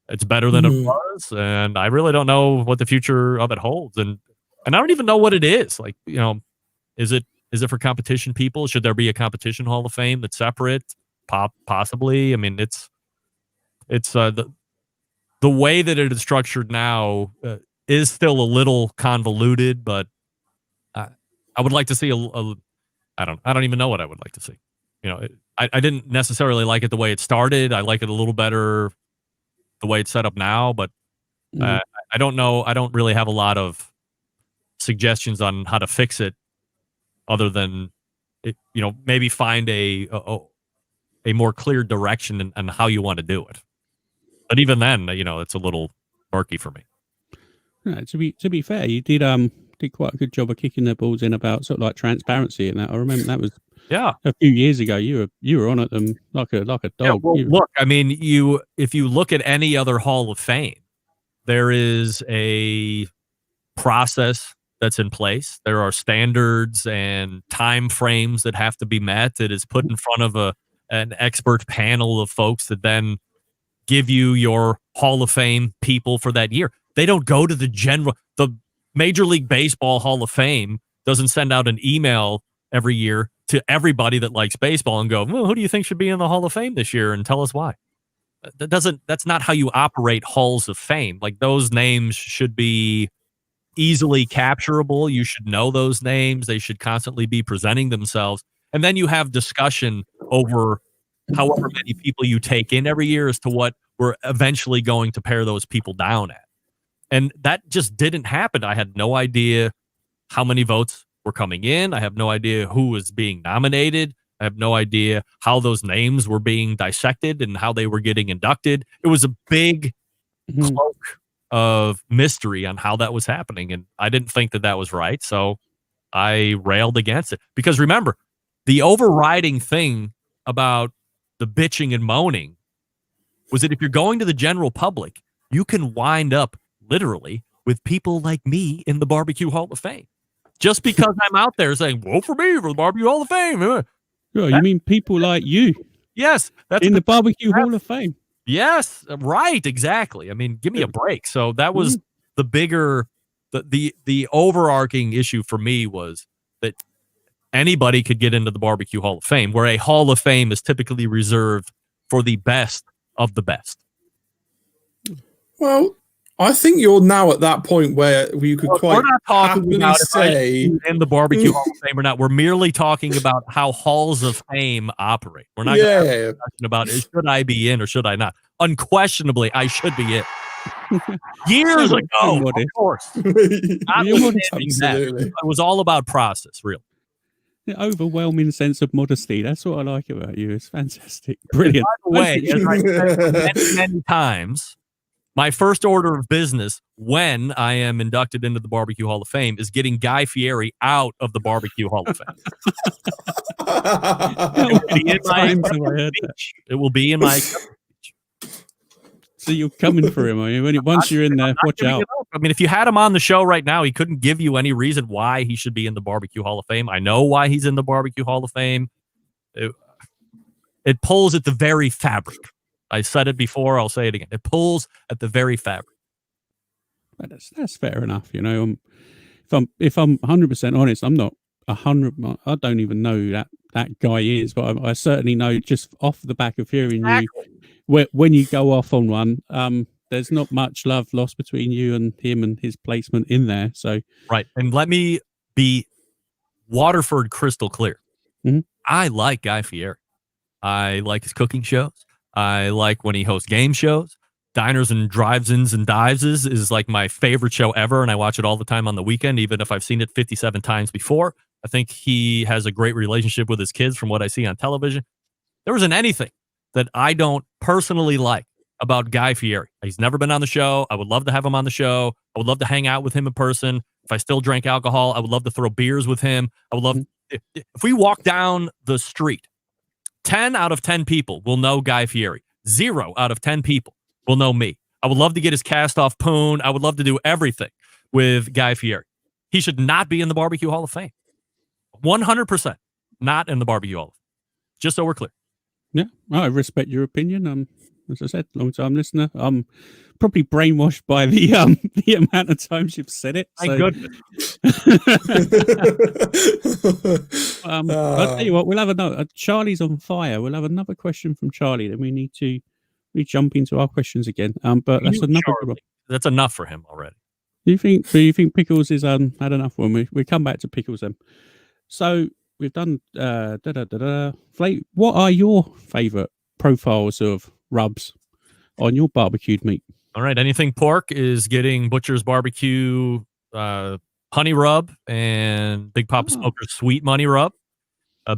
It's better than it was, and I really don't know what the future of it holds. And I don't even know what it is. Like, is it for competition people? Should there be a competition Hall of Fame that's separate? Possibly. I mean, it's the way that it is structured now is still a little convoluted, but I would like to see I don't even know what I would like to see. I didn't necessarily like it the way it started. I like it a little better the way it's set up now, but I don't know. I don't really have a lot of suggestions on how to fix it other than maybe find a more clear direction and how you want to do it. But even then, it's a little murky for me. Yeah, to be fair, you did quite a good job of kicking their balls in about sort of like transparency and that. I remember that was a few years ago. You were on at them like a dog. Yeah, well, look, I mean, if you look at any other Hall of Fame, there is a process that's in place. There are standards and time frames that have to be met. It is put in front of an expert panel of folks that then give you your Hall of Fame people for that year. They don't go to the Major League Baseball Hall of Fame doesn't send out an email every year to everybody that likes baseball and go, well, who do you think should be in the Hall of Fame this year? And tell us why. That's not how you operate halls of fame. Like, those names should be easily capturable. You should know those names. They should constantly be presenting themselves. And then you have discussion over however many people you take in every year as to what we're eventually going to pare those people down at. And that just didn't happen. I had no idea how many votes were coming in. I have no idea who was being nominated. I have no idea how those names were being dissected and how they were getting inducted. It was a big cloak of mystery on how that was happening. And I didn't think that was right. So I railed against it. Because remember, the overriding thing about the bitching and moaning was that if you're going to the general public, you can wind up literally with people like me in the BBQ Hall of Fame. just because I'm out there saying, vote for me for the BBQ Hall of Fame. You mean people like you? Yes. That's in the BBQ Hall of Fame. Yes, right. Exactly. I mean, give me a break. So that was the bigger, the overarching issue for me was that anybody could get into the BBQ Hall of Fame, where a Hall of Fame is typically reserved for the best of the best. Well, I think you're now at that point where you could we're not talking about say in the BBQ Hall of Fame or not. We're merely talking about how halls of fame operate. We're not talking about should I be in or should I not. Unquestionably, I should be in. Years ago, of course. It was all about process, really. The overwhelming sense of modesty. That's what I like about you. It's fantastic. Brilliant. By the way, as I said many times, my first order of business when I am inducted into the BBQ Hall of Fame is getting Guy Fieri out of the BBQ Hall of Fame. It will be in my So you're coming for him, are you? Once you're in there, watch out. I mean, if you had him on the show right now, he couldn't give you any reason why he should be in the BBQ Hall of Fame. I know why he's in the BBQ Hall of Fame. It pulls at the very fabric. I said it before. I'll say it again. It pulls at the very fabric. That's fair enough. You know, if I'm 100% honest, I'm not 100. I don't even know that guy is, but I certainly know just off the back of hearing you, when you go off on one, there's not much love lost between you and him and his placement in there. So right, and let me be Waterford crystal clear. Mm-hmm. I like Guy Fieri. I like his cooking shows. I like when he hosts game shows. Diners and Drive-Ins and Dives is like my favorite show ever, and I watch it all the time on the weekend, even if I've seen it 57 times before. I think he has a great relationship with his kids from what I see on television. There isn't anything that I don't personally like about Guy Fieri. He's never been on the show. I would love to have him on the show. I would love to hang out with him in person. If I still drank alcohol, I would love to throw beers with him. I would love if we walk down the street, 10 out of 10 people will know Guy Fieri. 0 out of 10 people will know me. I would love to get his cast-off poon. I would love to do everything with Guy Fieri. He should not be in the BBQ Hall of Fame. 100% not in the BBQ Hall of Fame. Just so we're clear. Yeah, I respect your opinion. As I said, long-time listener. I'm probably brainwashed by the amount of times you've said it. Thank goodness. I'll tell you what, we'll have another. Charlie's on fire. We'll have another question from Charlie. Then we need to jump into our questions again. But that's another good one. That's enough for him already. Do you think Pickles is had enough when we come back to Pickles then? So we've done what are your favorite profiles of rubs on your barbecued meat? All right, anything pork is getting Butcher's Barbecue honey rub and Big Papa Smoker's sweet money rub.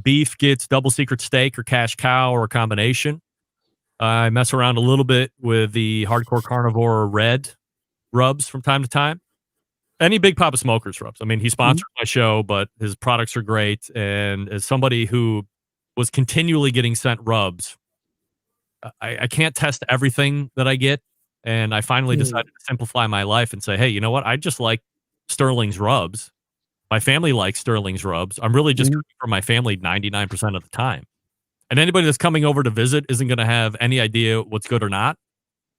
Beef gets Double Secret Steak or Cash Cow or a combination. I mess around a little bit with the Hardcore Carnivore red rubs from time to time. Any Big Papa Smoker's rubs. I mean, he sponsored my show, but his products are great. And as somebody who was continually getting sent rubs, I can't test everything that I get. And I finally decided to simplify my life and say, hey, you know what? I just like Sterling's rubs. My family likes Sterling's rubs. I'm really just cooking for my family 99% of the time. And anybody that's coming over to visit isn't going to have any idea what's good or not.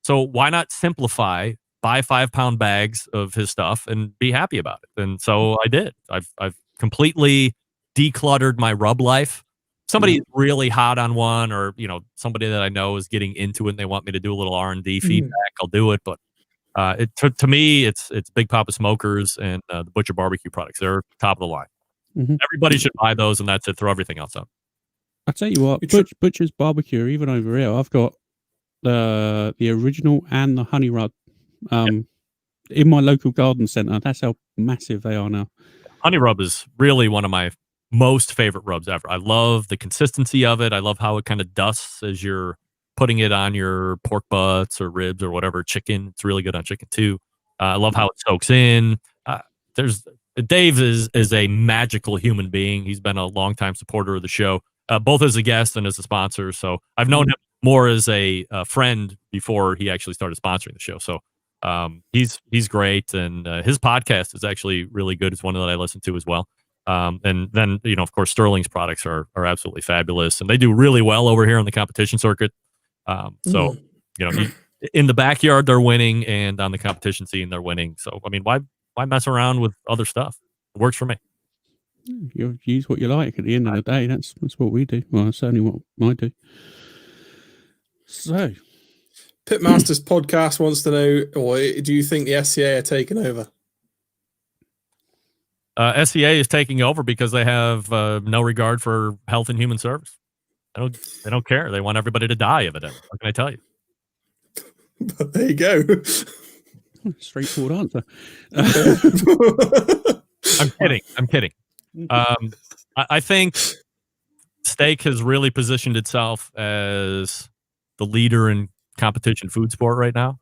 So why not simplify, buy 5-pound bags of his stuff and be happy about it? And so I did. I've completely decluttered my rub life. Somebody really hot on one, or somebody that I know is getting into it and they want me to do a little R&D feedback, I'll do it. But to me, it's Big Papa Smokers and the Butcher Barbecue products. They're top of the line. Everybody should buy those, and that's it. Throw everything else out. I'll tell you what, Butcher's Barbecue, even over here, I've got the original and the honey rub in my local garden centre. That's how massive they are now. Honey rub is really one of my most favorite rubs ever. I love the consistency of it. I love how it kind of dusts as you're putting it on your pork butts or ribs or whatever, chicken. It's really good on chicken too. I love how it soaks in. Dave is a magical human being. He's been a longtime supporter of the show, both as a guest and as a sponsor. So I've known him more as a friend before he actually started sponsoring the show. So He's great, and his podcast is actually really good. It's one that I listen to as well. And then, of course, Sterling's products are absolutely fabulous, and they do really well over here on the competition circuit. So, in the backyard, they're winning, and on the competition scene, they're winning. So, I mean, why mess around with other stuff? It works for me. You use what you like at the end of the day. That's what we do. Well, that's certainly what I do. So, Pitmasters podcast wants to know, or do you think the SCA are taking over? SCA is taking over because they have no regard for health and human service. They don't care. They want everybody to die, evidently. What can I tell you? But there you go. Straightforward answer. I'm kidding. I think steak has really positioned itself as the leader in competition food sport right now.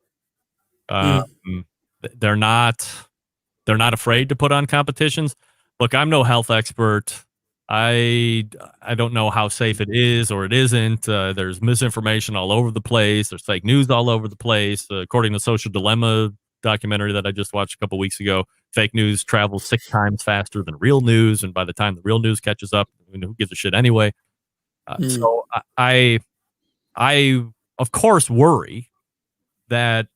They're not afraid to put on competitions. Look, I'm no health expert. I don't know how safe it is or it isn't. There's misinformation all over the place. There's fake news all over the place. According to Social Dilemma documentary that I just watched a couple weeks ago, fake news travels 6 times faster than real news, and by the time the real news catches up, who gives a shit anyway? So I of course worry that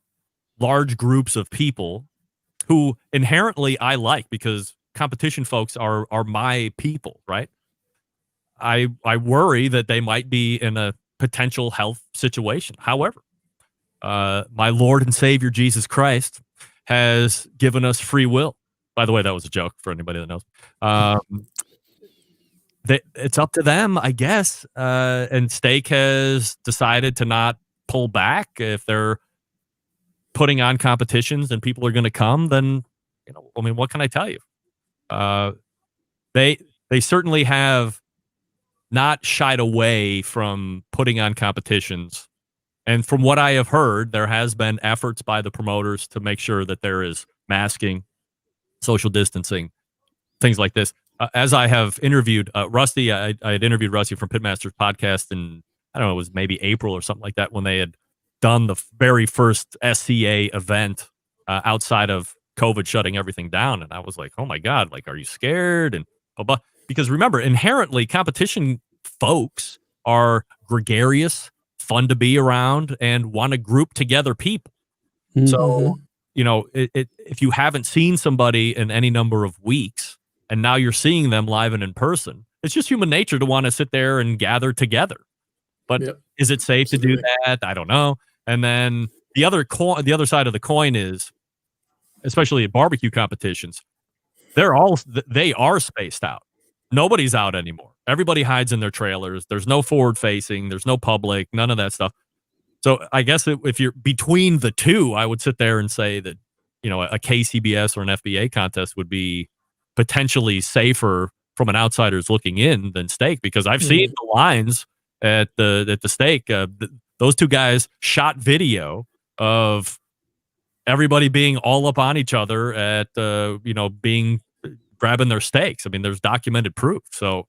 large groups of people who inherently I like, because competition folks are my people, right? I worry that they might be in a potential health situation. However, my Lord and Savior Jesus Christ has given us free will. By the way, that was a joke for anybody that knows. It's up to them, I guess. And Steak has decided to not pull back. If they're putting on competitions and people are going to come, then what can I tell you? They certainly have not shied away from putting on competitions. And from what I have heard, there has been efforts by the promoters to make sure that there is masking, social distancing, things like this. As I have interviewed Rusty, I had interviewed Rusty from Pitmasters podcast in, I don't know, it was maybe April or something like that, when they had done the very first SCA event outside of COVID shutting everything down. And I was like, oh my God, are you scared? And because remember, inherently competition folks are gregarious, fun to be around, and want to group together people. Mm-hmm. So, if you haven't seen somebody in any number of weeks and now you're seeing them live and in person, it's just human nature to want to sit there and gather together. But is it safe to do that? I don't know. And then the other side of the coin is, especially at barbecue competitions, they are spaced out. Nobody's out anymore. Everybody hides in their trailers. There's no forward facing. There's no public, none of that stuff. So I guess if you're between the two, I would sit there and say that, a KCBS or an FBA contest would be potentially safer from an outsider's looking in than Steak, because I've seen the lines at the Steak. Those two guys shot video of everybody being all up on each other at, grabbing their steaks. I mean, there's documented proof. So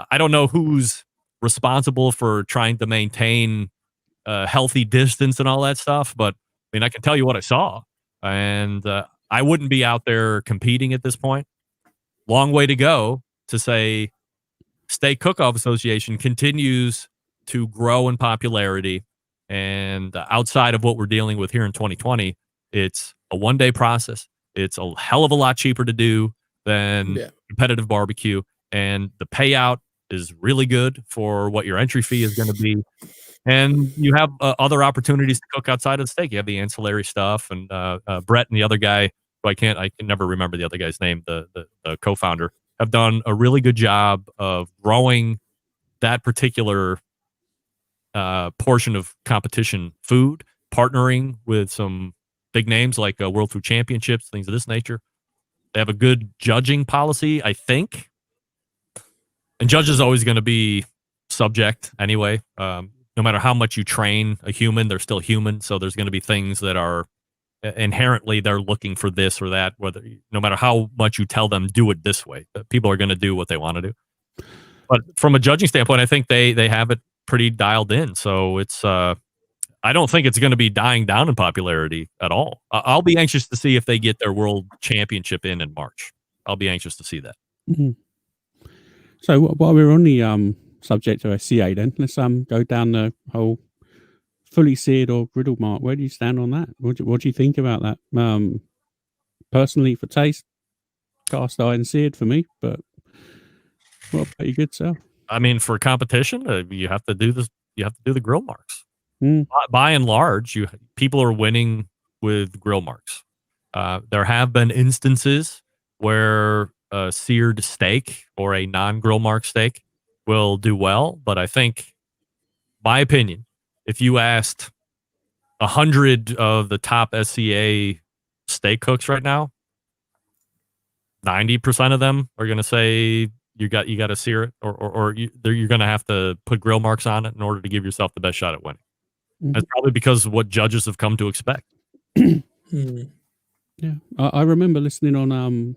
I don't know who's responsible for trying to maintain healthy distance and all that stuff, but I mean, I can tell you what I saw, and I wouldn't be out there competing at this point. Long way to go to say Steak Cook-Off Association continues to grow in popularity, and outside of what we're dealing with here in 2020, it's a one-day process. It's a hell of a lot cheaper to do than competitive barbecue, and the payout is really good for what your entry fee is going to be. And you have other opportunities to cook outside of the steak. You have the ancillary stuff, and Brett and the other guy, who I can never remember the other guy's name, the co-founder, have done a really good job of growing that particular portion of competition food, partnering with some big names like World Food Championships, things of this nature. They have a good judging policy, I think. And judges always going to be subject anyway. No matter how much you train a human, they're still human. So there's going to be things that are inherently they're looking for this or that. No matter how much you tell them, do it this way, people are going to do what they want to do. But from a judging standpoint, I think they have it pretty dialed in. So it's I don't think it's going to be dying down in popularity at all. I'll be anxious to see if they get their world championship in March. I'll be anxious to see that. Mm-hmm. So while we're on the subject of SCA, then let's go down the whole fully seared or griddled mark. Where do you stand on that? What do you think about that? Personally, for taste, cast iron seared for me, but what about your good self? I mean, for competition, you have to do this. You have to do the grill marks. By and large, people are winning with grill marks. There have been instances where a seared steak or a non-grill mark steak will do well, but I think, my opinion, if you asked 100 of the top SCA steak cooks right now, 90% of them are going to say you got to sear it, or you're going to have to put grill marks on it in order to give yourself the best shot at winning. That's probably because of what judges have come to expect. Yeah, I remember listening on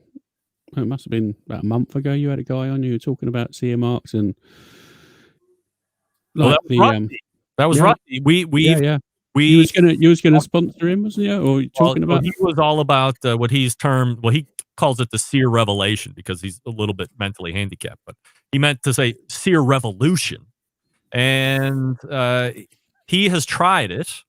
it must have been about a month ago. You had a guy on, you were talking about sear marks and like that was Rusty. You was gonna sponsor him, wasn't you? Or talking about he was all about what he's termed. Well, he calls it the sear revelation because he's a little bit mentally handicapped, but he meant to say sear revolution, and he has tried it,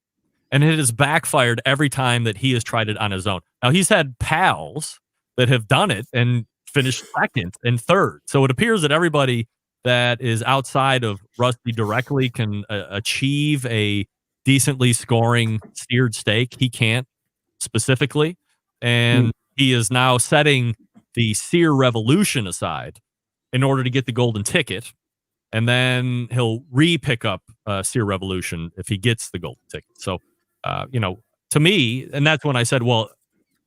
and it has backfired every time that he has tried it on his own. Now, he's had pals that have done it and finished second and third. So it appears that everybody that is outside of Rusty directly can achieve a decently scoring seared steak. He can't specifically. And he is now setting the sear revolution aside in order to get the golden ticket. And then he'll re-pick up sear revolution if he gets the golden ticket. So, to me, and that's when I said, well,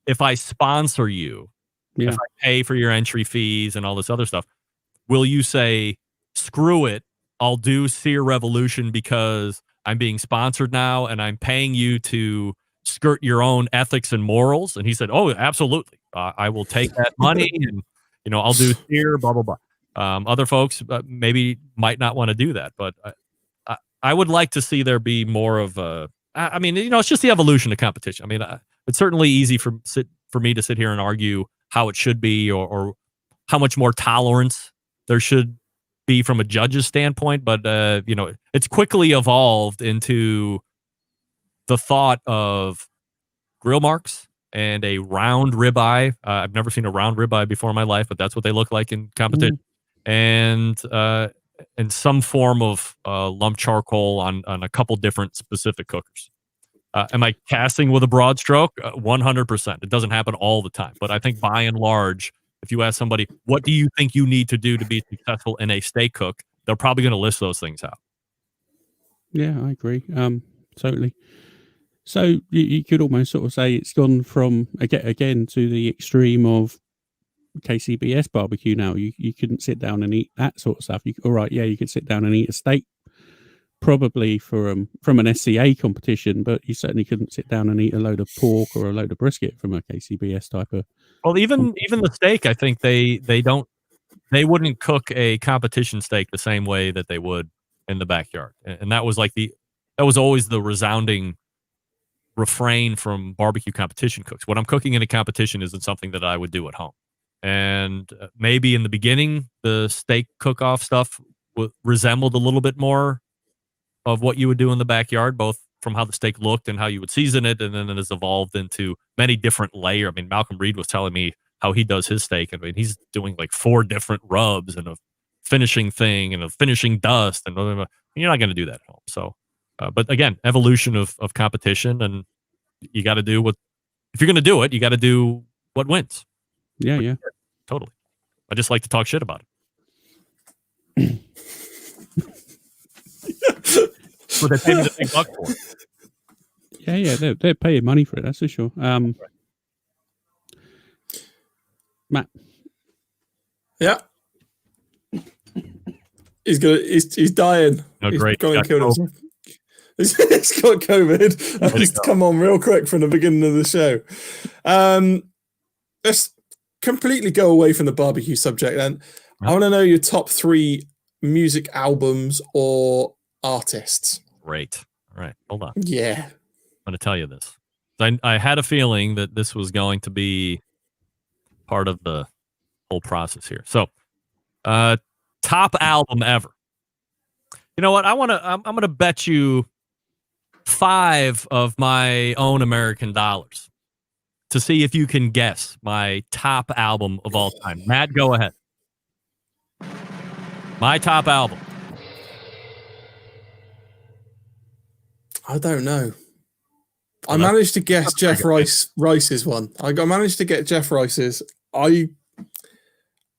if I sponsor you, if I pay for your entry fees and all this other stuff, will you say, screw it, I'll do sear revolution because I'm being sponsored now and I'm paying you to skirt your own ethics and morals? And he said, oh, absolutely. I will take that money and, I'll do sear, blah, blah, blah. Other folks maybe might not want to do that, but I would like to see there be more of it's just the evolution of competition. I mean, it's certainly easy for me to sit here and argue how it should be or how much more tolerance there should be from a judge's standpoint, but it's quickly evolved into the thought of grill marks and a round ribeye. I've never seen a round ribeye before in my life, but that's what they look like in competition. And some form of lump charcoal on a couple different specific cookers. Am I casting with a broad stroke? 100%. It doesn't happen all the time, but I think by and large, if you ask somebody, what do you think you need to do to be successful in a steak cook? They're probably going to list those things out. Yeah, I agree. Totally. So you could almost sort of say it's gone from again to the extreme of KCBS barbecue. Now you couldn't sit down and eat that sort of stuff. You could sit down and eat a steak probably from an SCA competition, but you certainly couldn't sit down and eat a load of pork or a load of brisket from a KCBS type of. Well, even the steak, I think they wouldn't cook a competition steak the same way that they would in the backyard, and that was always the resounding refrain from barbecue competition cooks. What I'm cooking in a competition isn't something that I would do at home. And maybe in the beginning, the steak cook-off stuff resembled a little bit more of what you would do in the backyard, both from how the steak looked and how you would season it, and then it has evolved into many different layers. I mean, Malcolm Reed was telling me how he does his steak. I mean, he's doing like 4 different rubs and a finishing thing and a finishing dust, and blah, blah, blah. You're not going to do that at home. So, but again, evolution of competition, and you got to do what, if you're going to do it, you got to do what wins. Yeah. Totally. I just like to talk shit about it. But they pay me the big buck for it. Yeah, they're paying money for it, that's for sure. Matt. Yeah. He's dying. No, he's great. Going to kill himself. He's got COVID. He's come on real quick from the beginning of the show. Let's completely go away from the barbecue subject then. I want to know your top 3 music albums or artists. Great. All right, hold on. Yeah. I'm going to tell you this. I had a feeling that this was going to be part of the whole process here. So, top album ever. You know what? I'm going to bet you 5 of my own American dollars to see if you can guess my top album of all time. Matt, go ahead. My top album. I don't know. I managed to guess Jeff Rice's one. I managed to get Jeff Rice's. I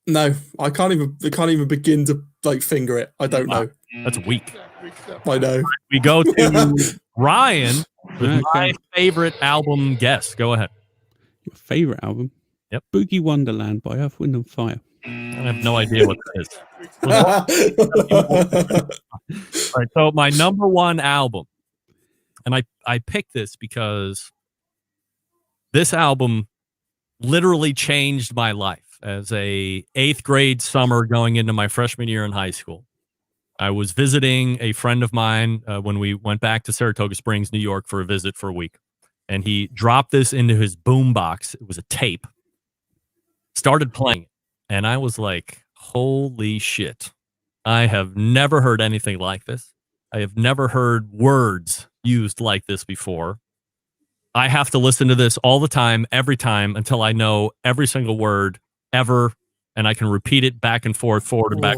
can't even begin to like finger it. I don't know. That's weak. I know. We go to Ryan with my favorite album guess. Go ahead. Your favorite album? Yep. Boogie Wonderland by Earth, Wind and Fire. I have no idea what that is. All right, so my number one album, and I picked this because this album literally changed my life as a 8th grade summer going into my freshman year in high school. I was visiting a friend of mine when we went back to Saratoga Springs, New York for a visit for a week. And he dropped this into his boombox. It was a tape. Started playing it. And I was like, holy shit. I have never heard anything like this. I have never heard words used like this before. I have to listen to this all the time, every time, until I know every single word ever. And I can repeat it back and forth, forward and back.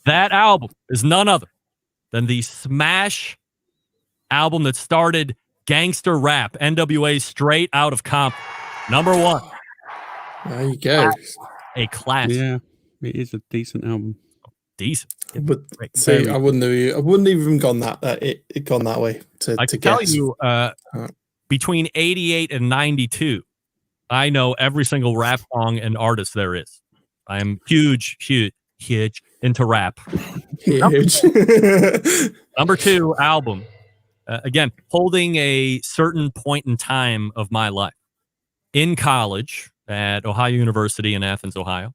That album is none other than the smash album that started gangster rap, NWA Straight Out of Compton. Number 1. There you go. A classic. Yeah, it is a decent album. Decent. But see, I wouldn't even gone that gone that way to I can guess. tell you, between 88 and 92, I know every single rap song and artist there is. I am huge into rap. Huge. Number 2 album. Again, holding a certain point in time of my life. In college at Ohio University in Athens, Ohio.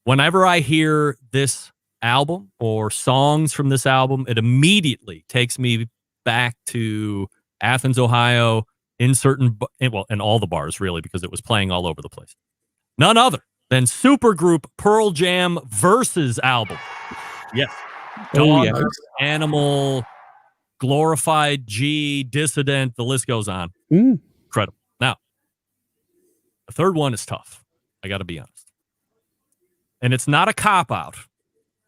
Whenever I hear this album or songs from this album, it immediately takes me back to Athens, Ohio, in all the bars, really, because it was playing all over the place. None other than supergroup Pearl Jam Versus album. Yes. Dog, Animal, Glorified G, Dissident, the list goes on. Incredible. Now, the third one is tough. I got to be honest. And it's not a cop-out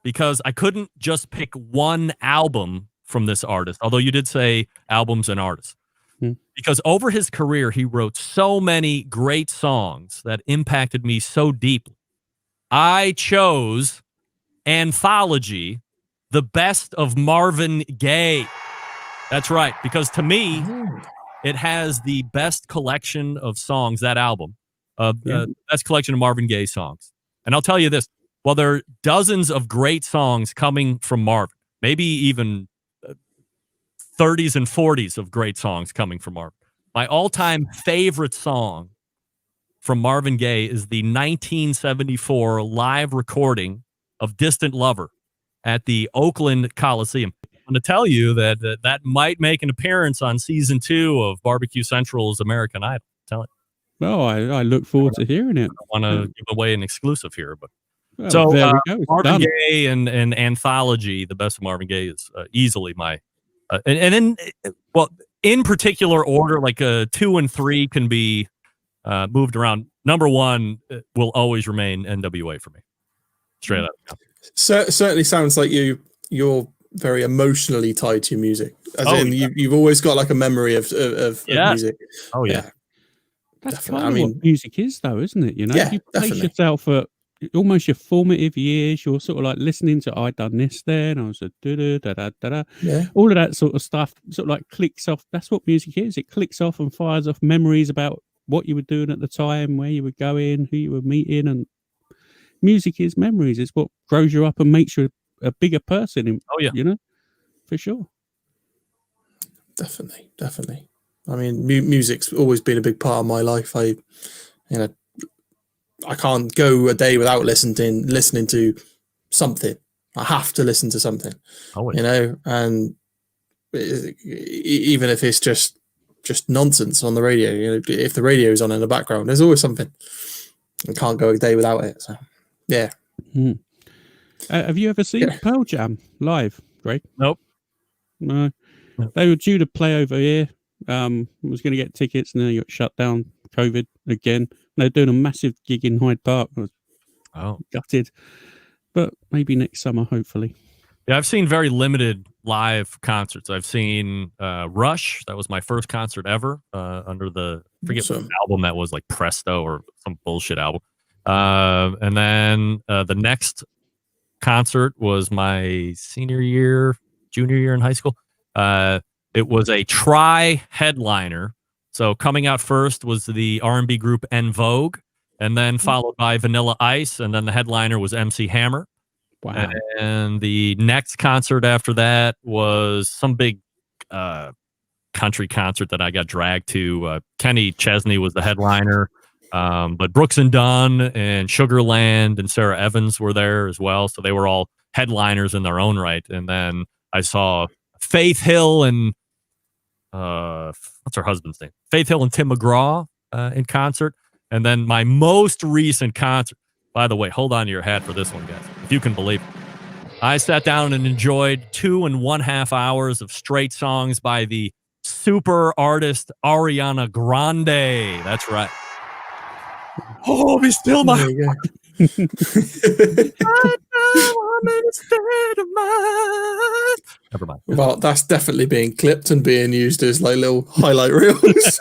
because I couldn't just pick one album from this artist, although you did say albums and artists. Because over his career, he wrote so many great songs that impacted me so deeply. I chose Anthology, The Best of Marvin Gaye. That's right, because to me, it has the best collection of songs, that album, best collection of Marvin Gaye songs. And I'll tell you this, while there are dozens of great songs coming from Marvin, maybe even 30s and 40s of great songs coming from Marvin, my all-time favorite song from Marvin Gaye is the 1974 live recording of Distant Lover at the Oakland Coliseum. I'm going to tell you that might make an appearance on season 2 of BBQ Central's American Idol. Tell it. Well, I look forward to hearing it. I want to give away an exclusive here, but well, there we go. Marvin Gaye and Anthology, The Best of Marvin Gaye, is easily my and then in particular order, like 2 and 3 can be moved around. Number 1 will always remain NWA for me. Straight up. Certainly sounds like you're very emotionally tied to music. You've always got like a memory of music. Oh yeah. That's kind of what music is, though, isn't it? You know, yeah, you place yourself at almost your formative years. You're sort of like listening to I done this then. I was a da-da-da-da-da. Yeah. All of that sort of stuff sort of like clicks off. That's what music is. It clicks off and fires off memories about what you were doing at the time, where you were going, who you were meeting, and music is memories. It's what grows you up and makes you a bigger person. You know, for sure. Definitely. I mean, music's always been a big part of my life. I can't go a day without listening to something. I have to listen to something. Always. You know, and even if it's just nonsense on the radio. You know, if the radio is on in the background, there's always something. I can't go a day without it. So, yeah. Have you ever seen Pearl Jam live, Greg? Nope. No. They were due to play over here. Was going to get tickets, and then they got shut down. COVID again. They're doing a massive gig in Hyde Park. I was gutted, but maybe next summer, hopefully. Yeah, I've seen very limited live concerts. I've seen Rush. That was my first concert ever under the what album that was, like Presto or some bullshit album. And then the next concert was my junior year in high school. It was a tri-headliner. So coming out first was the R&B group En Vogue, and then followed by Vanilla Ice, and then the headliner was MC Hammer. Wow. And the next concert after that was some big country concert that I got dragged to. Kenny Chesney was the headliner, but Brooks and Dunn and Sugarland and Sarah Evans were there as well. So they were all headliners in their own right. And then I saw Faith Hill and what's her husband's name? Faith Hill and Tim McGraw in concert. And then my most recent concert, by the way, hold on to your hat for this one, guys, if you can believe it. I sat down and enjoyed 2.5 hours of straight songs by the super artist Ariana Grande. That's right. Oh, be still my heart. I'm in a state of mind. Never mind. Well, that's definitely being clipped and being used as like little highlight reels.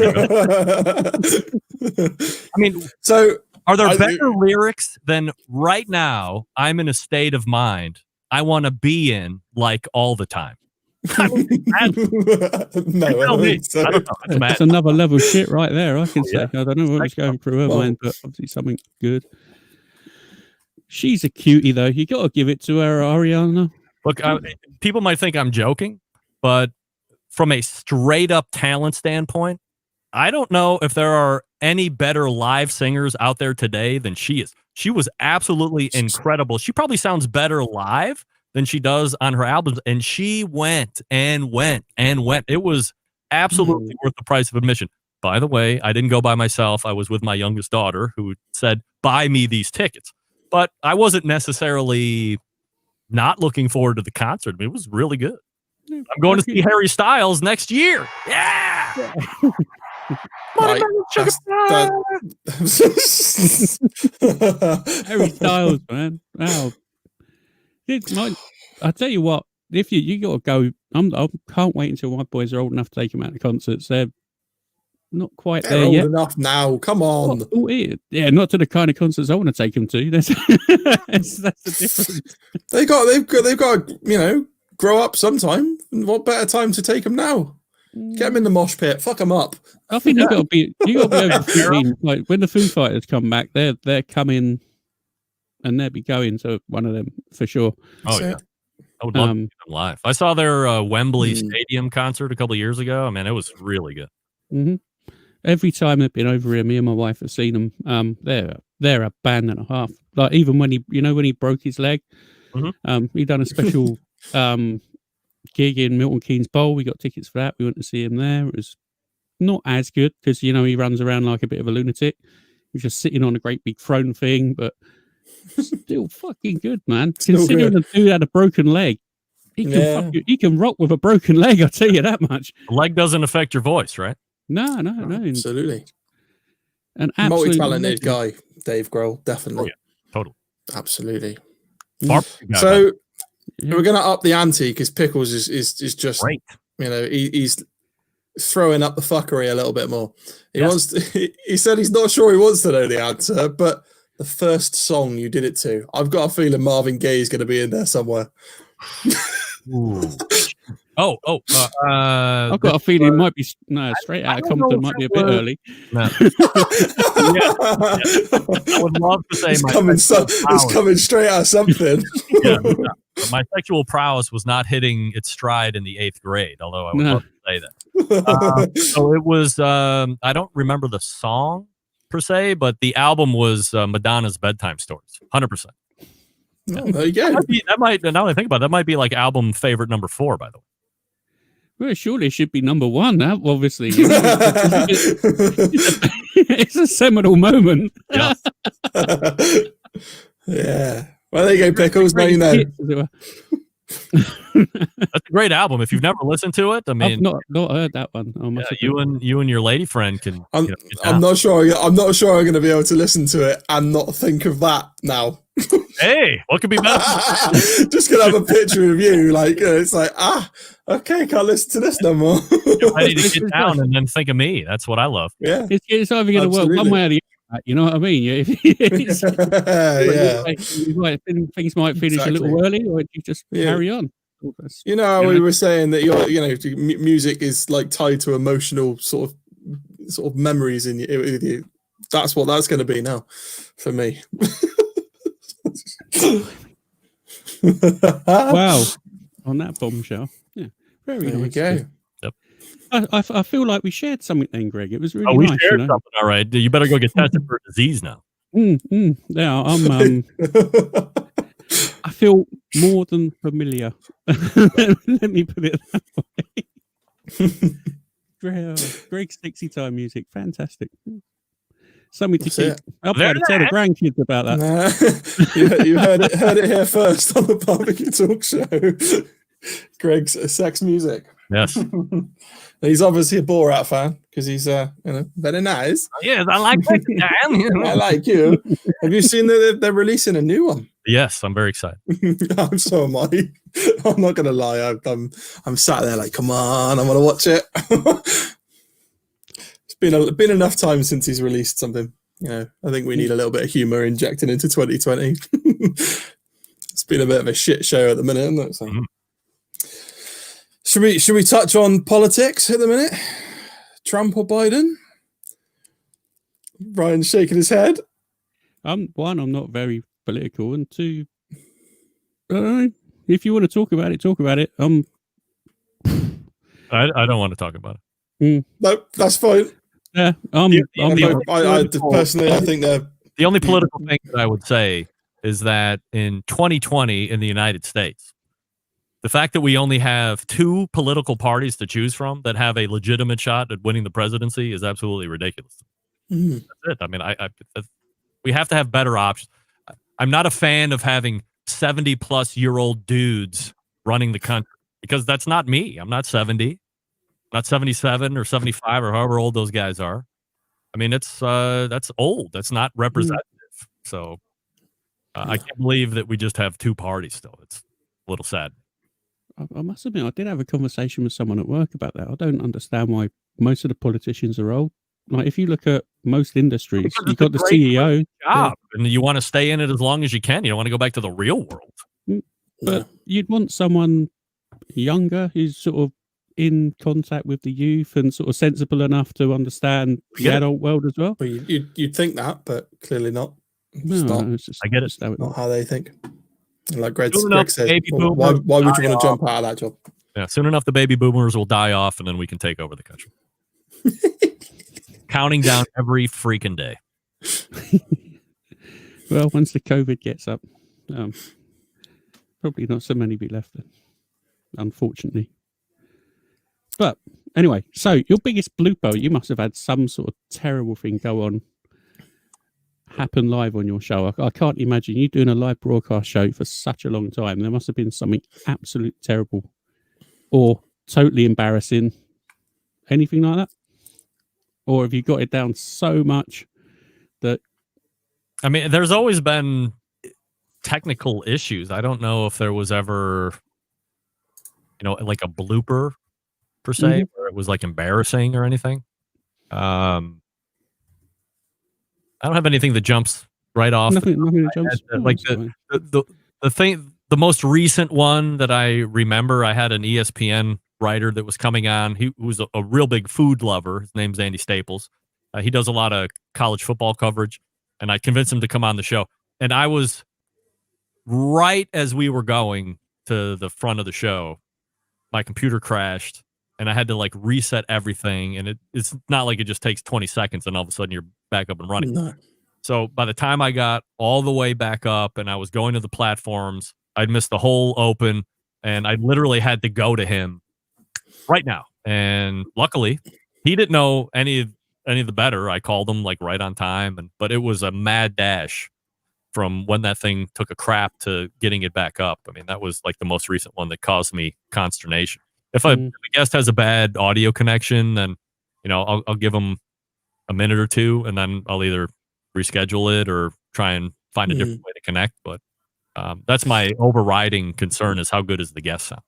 I mean, so are there better lyrics than right now? I'm in a state of mind I want to be in like all the time. No, I don't think so. I don't know. That's another level of shit right there. I can say. I don't know what was going through her mind, but obviously something good. She's a cutie, though. You got to give it to her, Ariana. Look, people might think I'm joking, but from a straight up talent standpoint, I don't know if there are any better live singers out there today than she is. She was absolutely incredible. She probably sounds better live than she does on her albums. And she went and went and went. It was absolutely worth the price of admission. By the way, I didn't go by myself. I was with my youngest daughter, who said, buy me these tickets. But I wasn't necessarily not looking forward to the concert. I mean, it was really good. I'm going to see Harry Styles next year. Yeah. Harry Styles, man. Wow. I tell you what, if you got to go, I can't wait until my boys are old enough to take them out to concerts. They're not quite there old yet. Enough now. Come on. Yeah, not to the kind of concerts I want to take them to. That's the difference. They've got to, grow up sometime. What better time to take them now? Get them in the mosh pit. Fuck them up. I think you got to be over 15. Like when the Foo Fighters come back, they're coming, and they'll be going to one of them for sure. Oh yeah, I would love to see them live. I saw their Wembley Stadium concert a couple of years ago. I mean, it was really good. Mm-hmm. Every time they've been over here, me and my wife have seen them. They're a band and a half. Like even when he broke his leg, he done a special gig in Milton Keynes Bowl. We got tickets for that. We went to see him there. It was not as good because he runs around like a bit of a lunatic. He's just sitting on a great big throne thing, but still fucking good, man. Considering the dude had a broken leg, he can rock with a broken leg. I'll tell you that much. The leg doesn't affect your voice, right? No. Absolutely. An multi-talented guy, Dave Grohl, definitely. Oh, yeah. Totally. Absolutely. So we're going to up the ante because Pickles is just great. He's throwing up the fuckery a little bit more. He said he's not sure he wants to know the answer, but the first song you did it to, I've got a feeling Marvin Gaye is going to be in there somewhere. I've got a feeling it might be Straight Outta Compton might be a bit early. No. I would love to say it's coming straight out of something. But my sexual prowess was not hitting its stride in the 8th grade, although I would love to say that. So it was, I don't remember the song per se, but the album was Madonna's Bedtime Stories, 100%. Oh, there you go. That might, now that I think about it, that might be like album favorite number 4, by the way. Well, surely it should be number one now, obviously. You know, it's a seminal moment. Yeah. Yeah. Well, there you go, Pickles. Now you know. That's a great album. If you've never listened to it, I mean, I've not heard that one. you and your lady friend can. I'm not sure. I'm not sure I'm going to be able to listen to it and not think of that now. Hey, what could be better? Just gonna have a picture of you, like it's like okay, can't listen to this no more. You're ready to get down and then think of me. That's what I love. Yeah, it's either going to work one way or the other. You know what I mean? Things might finish a little early, or you just carry on. You know how we were saying that music is like tied to emotional sort of memories in you. That's what that's going to be now for me. Wow. On that bombshell. Yeah. Very nice. There you go. Yep. I feel like we shared something then, Greg. It was really nice. We shared something. All right. You better go get tested for a disease now. Yeah, I'm I feel more than familiar. Let me put it that way. Greg's sexy time music. Fantastic. Something to keep. I'll be able to tell the grandkids about that. You heard it here first on the BBQ Talk Show. Greg's sex music. Yes. He's obviously a Borat fan because he's very nice. Yes, I like that. I like you. Have you seen that they're releasing a new one? Yes, I'm very excited. So am I. I'm not gonna lie. I'm sat there like, come on, I want to watch it. It's been enough time since he's released something. I think we need a little bit of humor injected into 2020. It's been a bit of a shit show at the minute, isn't it? So. Mm-hmm. Should we touch on politics at the minute? Trump or Biden? Brian's shaking his head. One, I'm not very political, and two, if you want to talk about it, talk about it. I don't want to talk about it. No, that's fine. Yeah, personally, I think the only political thing that I would say is that in 2020 in the United States, the fact that we only have 2 political parties to choose from that have a legitimate shot at winning the presidency is absolutely ridiculous. That's it. I mean, we have to have better options. I'm not a fan of having 70-plus-year-old dudes running the country because that's not me. I'm not 70. Not 77 or 75 or however old those guys are. I mean, that's old. That's not representative. So I can't believe that we just have 2 parties still. It's a little sad. I must admit, I did have a conversation with someone at work about that. I don't understand why most of the politicians are old. Like, if you look at most industries, you've got the CEO. Job, and you want to stay in it as long as you can. You don't want to go back to the real world. But you'd want someone younger who's sort of in contact with the youth and sort of sensible enough to understand the adult world as well. Well, you'd think that, but clearly not. I get it. Not how they think. Like Greg says, why would you want to jump out of that job? Yeah, soon enough the baby boomers will die off, and then we can take over the country. Counting down every freaking day. Well, once the COVID gets up, probably not so many be left then, unfortunately. But anyway, so your biggest blooper, you must have had some sort of terrible thing happen live on your show. I can't imagine you doing a live broadcast show for such a long time. There must have been something absolutely terrible or totally embarrassing. Anything like that? Or have you got it down so much that... I mean, there's always been technical issues. I don't know if there was ever, like a blooper per se, where it was like embarrassing or anything. I don't have anything that jumps right off. Nothing that jumps. Like the thing, the most recent one that I remember, I had an ESPN writer that was coming on. He was a real big food lover. His name's Andy Staples. He does a lot of college football coverage, and I convinced him to come on the show. And I was right as we were going to the front of the show, my computer crashed, and I had to like reset everything. And it's not like it just takes 20 seconds and all of a sudden you're back up and running. No. So by the time I got all the way back up and I was going to the platforms, I'd missed the whole open, and I literally had to go to him right now. And luckily, he didn't know any of the better. I called him like right on time, but it was a mad dash from when that thing took a crap to getting it back up. I mean, that was like the most recent one that caused me consternation. If a guest has a bad audio connection, then I'll give them a minute or two, and then I'll either reschedule it or try and find a different way to connect. But that's my overriding concern: is how good is the guest sound?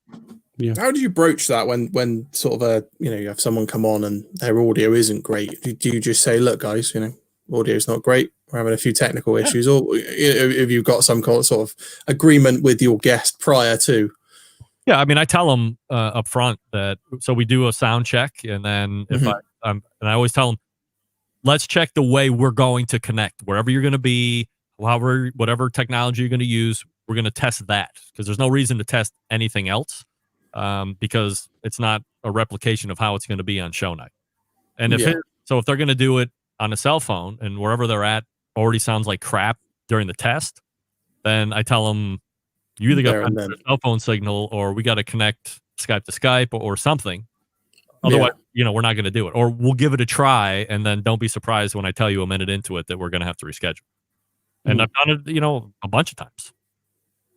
Yeah. How do you broach that when sort of you have someone come on and their audio isn't great? Do you just say, look, guys, audio is not great, we're having a few technical issues, or have you got some sort of agreement with your guest prior to? Yeah, I mean, I tell them up front that, so we do a sound check, and then if and I always tell them, let's check the way we're going to connect, wherever you're going to be, whatever technology you're going to use, we're going to test that, because there's no reason to test anything else, because it's not a replication of how it's going to be on show night. And if they're going to do it on a cell phone and wherever they're at already sounds like crap during the test, then I tell them, you either got a cell phone signal, or we got to connect Skype to Skype or something. Otherwise, we're not going to do it, or we'll give it a try, and then don't be surprised when I tell you a minute into it that we're going to have to reschedule. And I've done it, a bunch of times.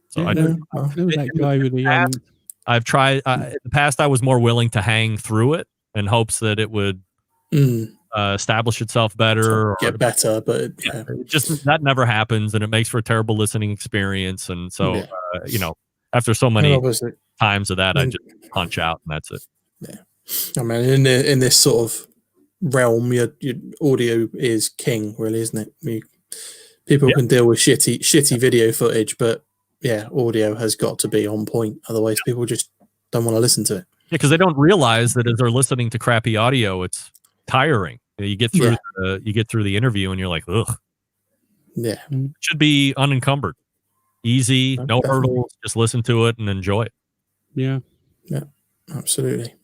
So I've tried. In the past, I was more willing to hang through it in hopes that it would establish itself better, get better, but it just that never happens, and it makes for a terrible listening experience. And so, after so many times of that, I just punch out, and that's it. Yeah, I mean, in this sort of realm, your audio is king, really, isn't it? People can deal with shitty video footage, but audio has got to be on point. Otherwise, people just don't want to listen to it. Yeah, because they don't realize that as they're listening to crappy audio, it's tiring. You get through the interview, and you're like, ugh. Yeah, it should be unencumbered, easy, no hurdles. Just listen to it and enjoy it. Yeah, absolutely.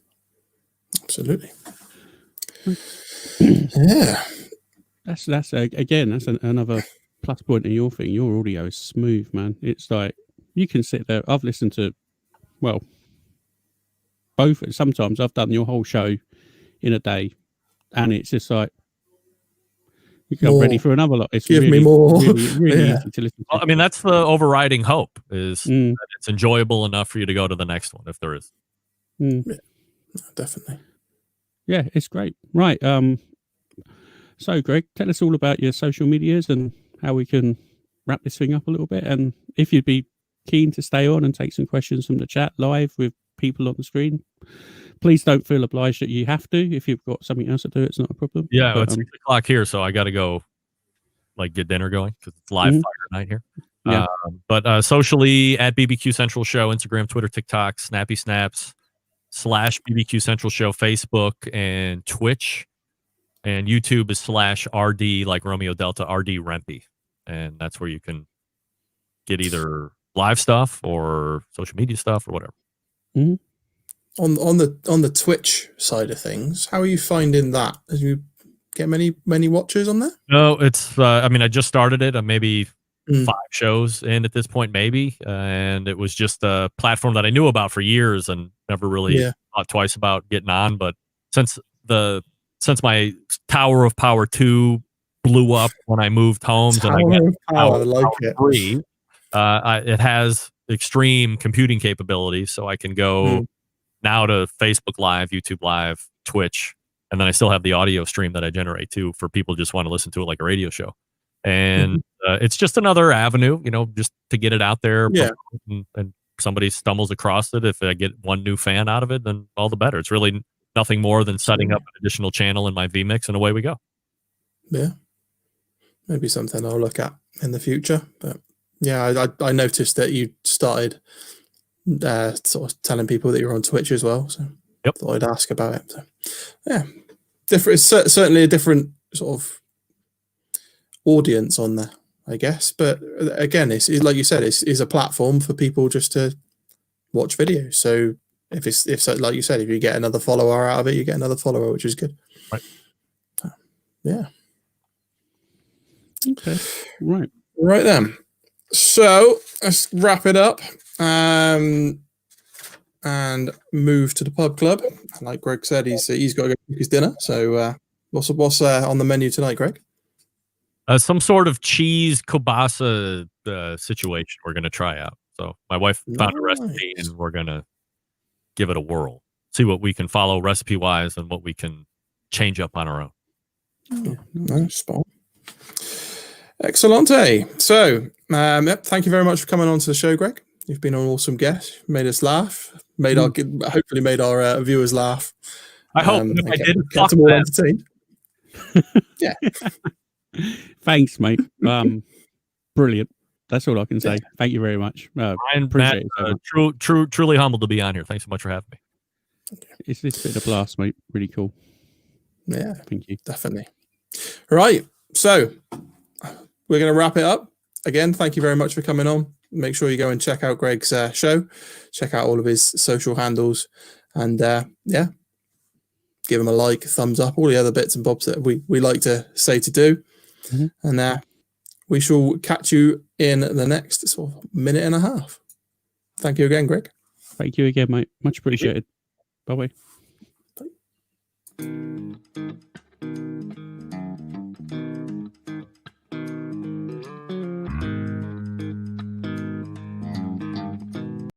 Yeah, that's again, that's another plus point of your thing. Your audio is smooth, man. It's like you can sit there. I've listened to, both. Sometimes I've done your whole show in a day, and it's just like you come ready for another lot. It's give me more. really easy to listen to. Well, I mean, that's the overriding hope, is that it's enjoyable enough for you to go to the next one, if there is. Yeah, definitely. Yeah, it's great. Right. So, Greg, tell us all about your social medias and how we can wrap this thing up a little bit. And if you'd be keen to stay on and take some questions from the chat live with people on the screen, please don't feel obliged that you have to. If you've got something else to do, it's not a problem. Yeah, it's 6 o'clock here, so I got to go get dinner going, because it's live fire night here. Yeah. But socially, at BBQ Central Show, Instagram, Twitter, TikTok, Snappy Snaps, /BBQ Central Show, Facebook, and Twitch. And YouTube is /RD, like Romeo Delta, RD Rempe. And that's where you can get either live stuff or social media stuff or whatever. On the Twitch side of things, how are you finding that? Did you get many watchers on there? No, it's I mean, I just started it. I'm maybe 5 shows in at this point, maybe, and it was just a platform that I knew about for years and never really thought twice about getting on. But since my Tower of Power 2 blew up when I moved home, and I got Power, I like it. 3, it has extreme computing capabilities, so I can go now to Facebook Live, YouTube Live, Twitch, and then I still have the audio stream that I generate too for people who just want to listen to it like a radio show. And it's just another avenue, just to get it out there. Yeah. And somebody stumbles across it. If I get one new fan out of it, then all the better. It's really nothing more than setting up an additional channel in my vMix, and away we go. Yeah. Maybe something I'll look at in the future. But yeah, I noticed that you started sort of telling people that you're on Twitch as well. So I thought I'd ask about it. So yeah, different. It's certainly a different sort of audience on there, I guess. But again, it's like you said, it's a platform for people just to watch videos. So if like you said, if you get another follower out of it, you get another follower, which is good. Right. Yeah. Okay. Right then. So let's wrap it up. and move to the pub club. Like Greg said, he's got to go cook his dinner. So what's on the menu tonight, Greg? Some sort of cheese kielbasa situation we're going to try out. So my wife found a recipe, and we're going to give it a whirl. See what we can follow recipe-wise and what we can change up on our own. Oh, nice spot. Excellente. So, thank you very much for coming on to the show, Greg. You've been an awesome guest. Made us laugh. Hopefully made our viewers laugh. I hope. If I didn't, kept them all entertained. Yeah. Thanks, mate. Brilliant. That's all I can say. Thank you very much. Appreciate it. Truly humbled to be on here. Thanks so much for having me. It's been a blast, mate. Really cool. Yeah, thank you. Definitely. Right. So we're going to wrap it up. Again, thank you very much for coming on. Make sure you go and check out Greg's show. Check out all of his social handles. And give him a like, thumbs up, all the other bits and bobs that we like to say to do. Mm-hmm. And we shall catch you in the next sort of minute and a half. Thank you again, Greg. Thank you again, mate. Much appreciated. Bye-bye.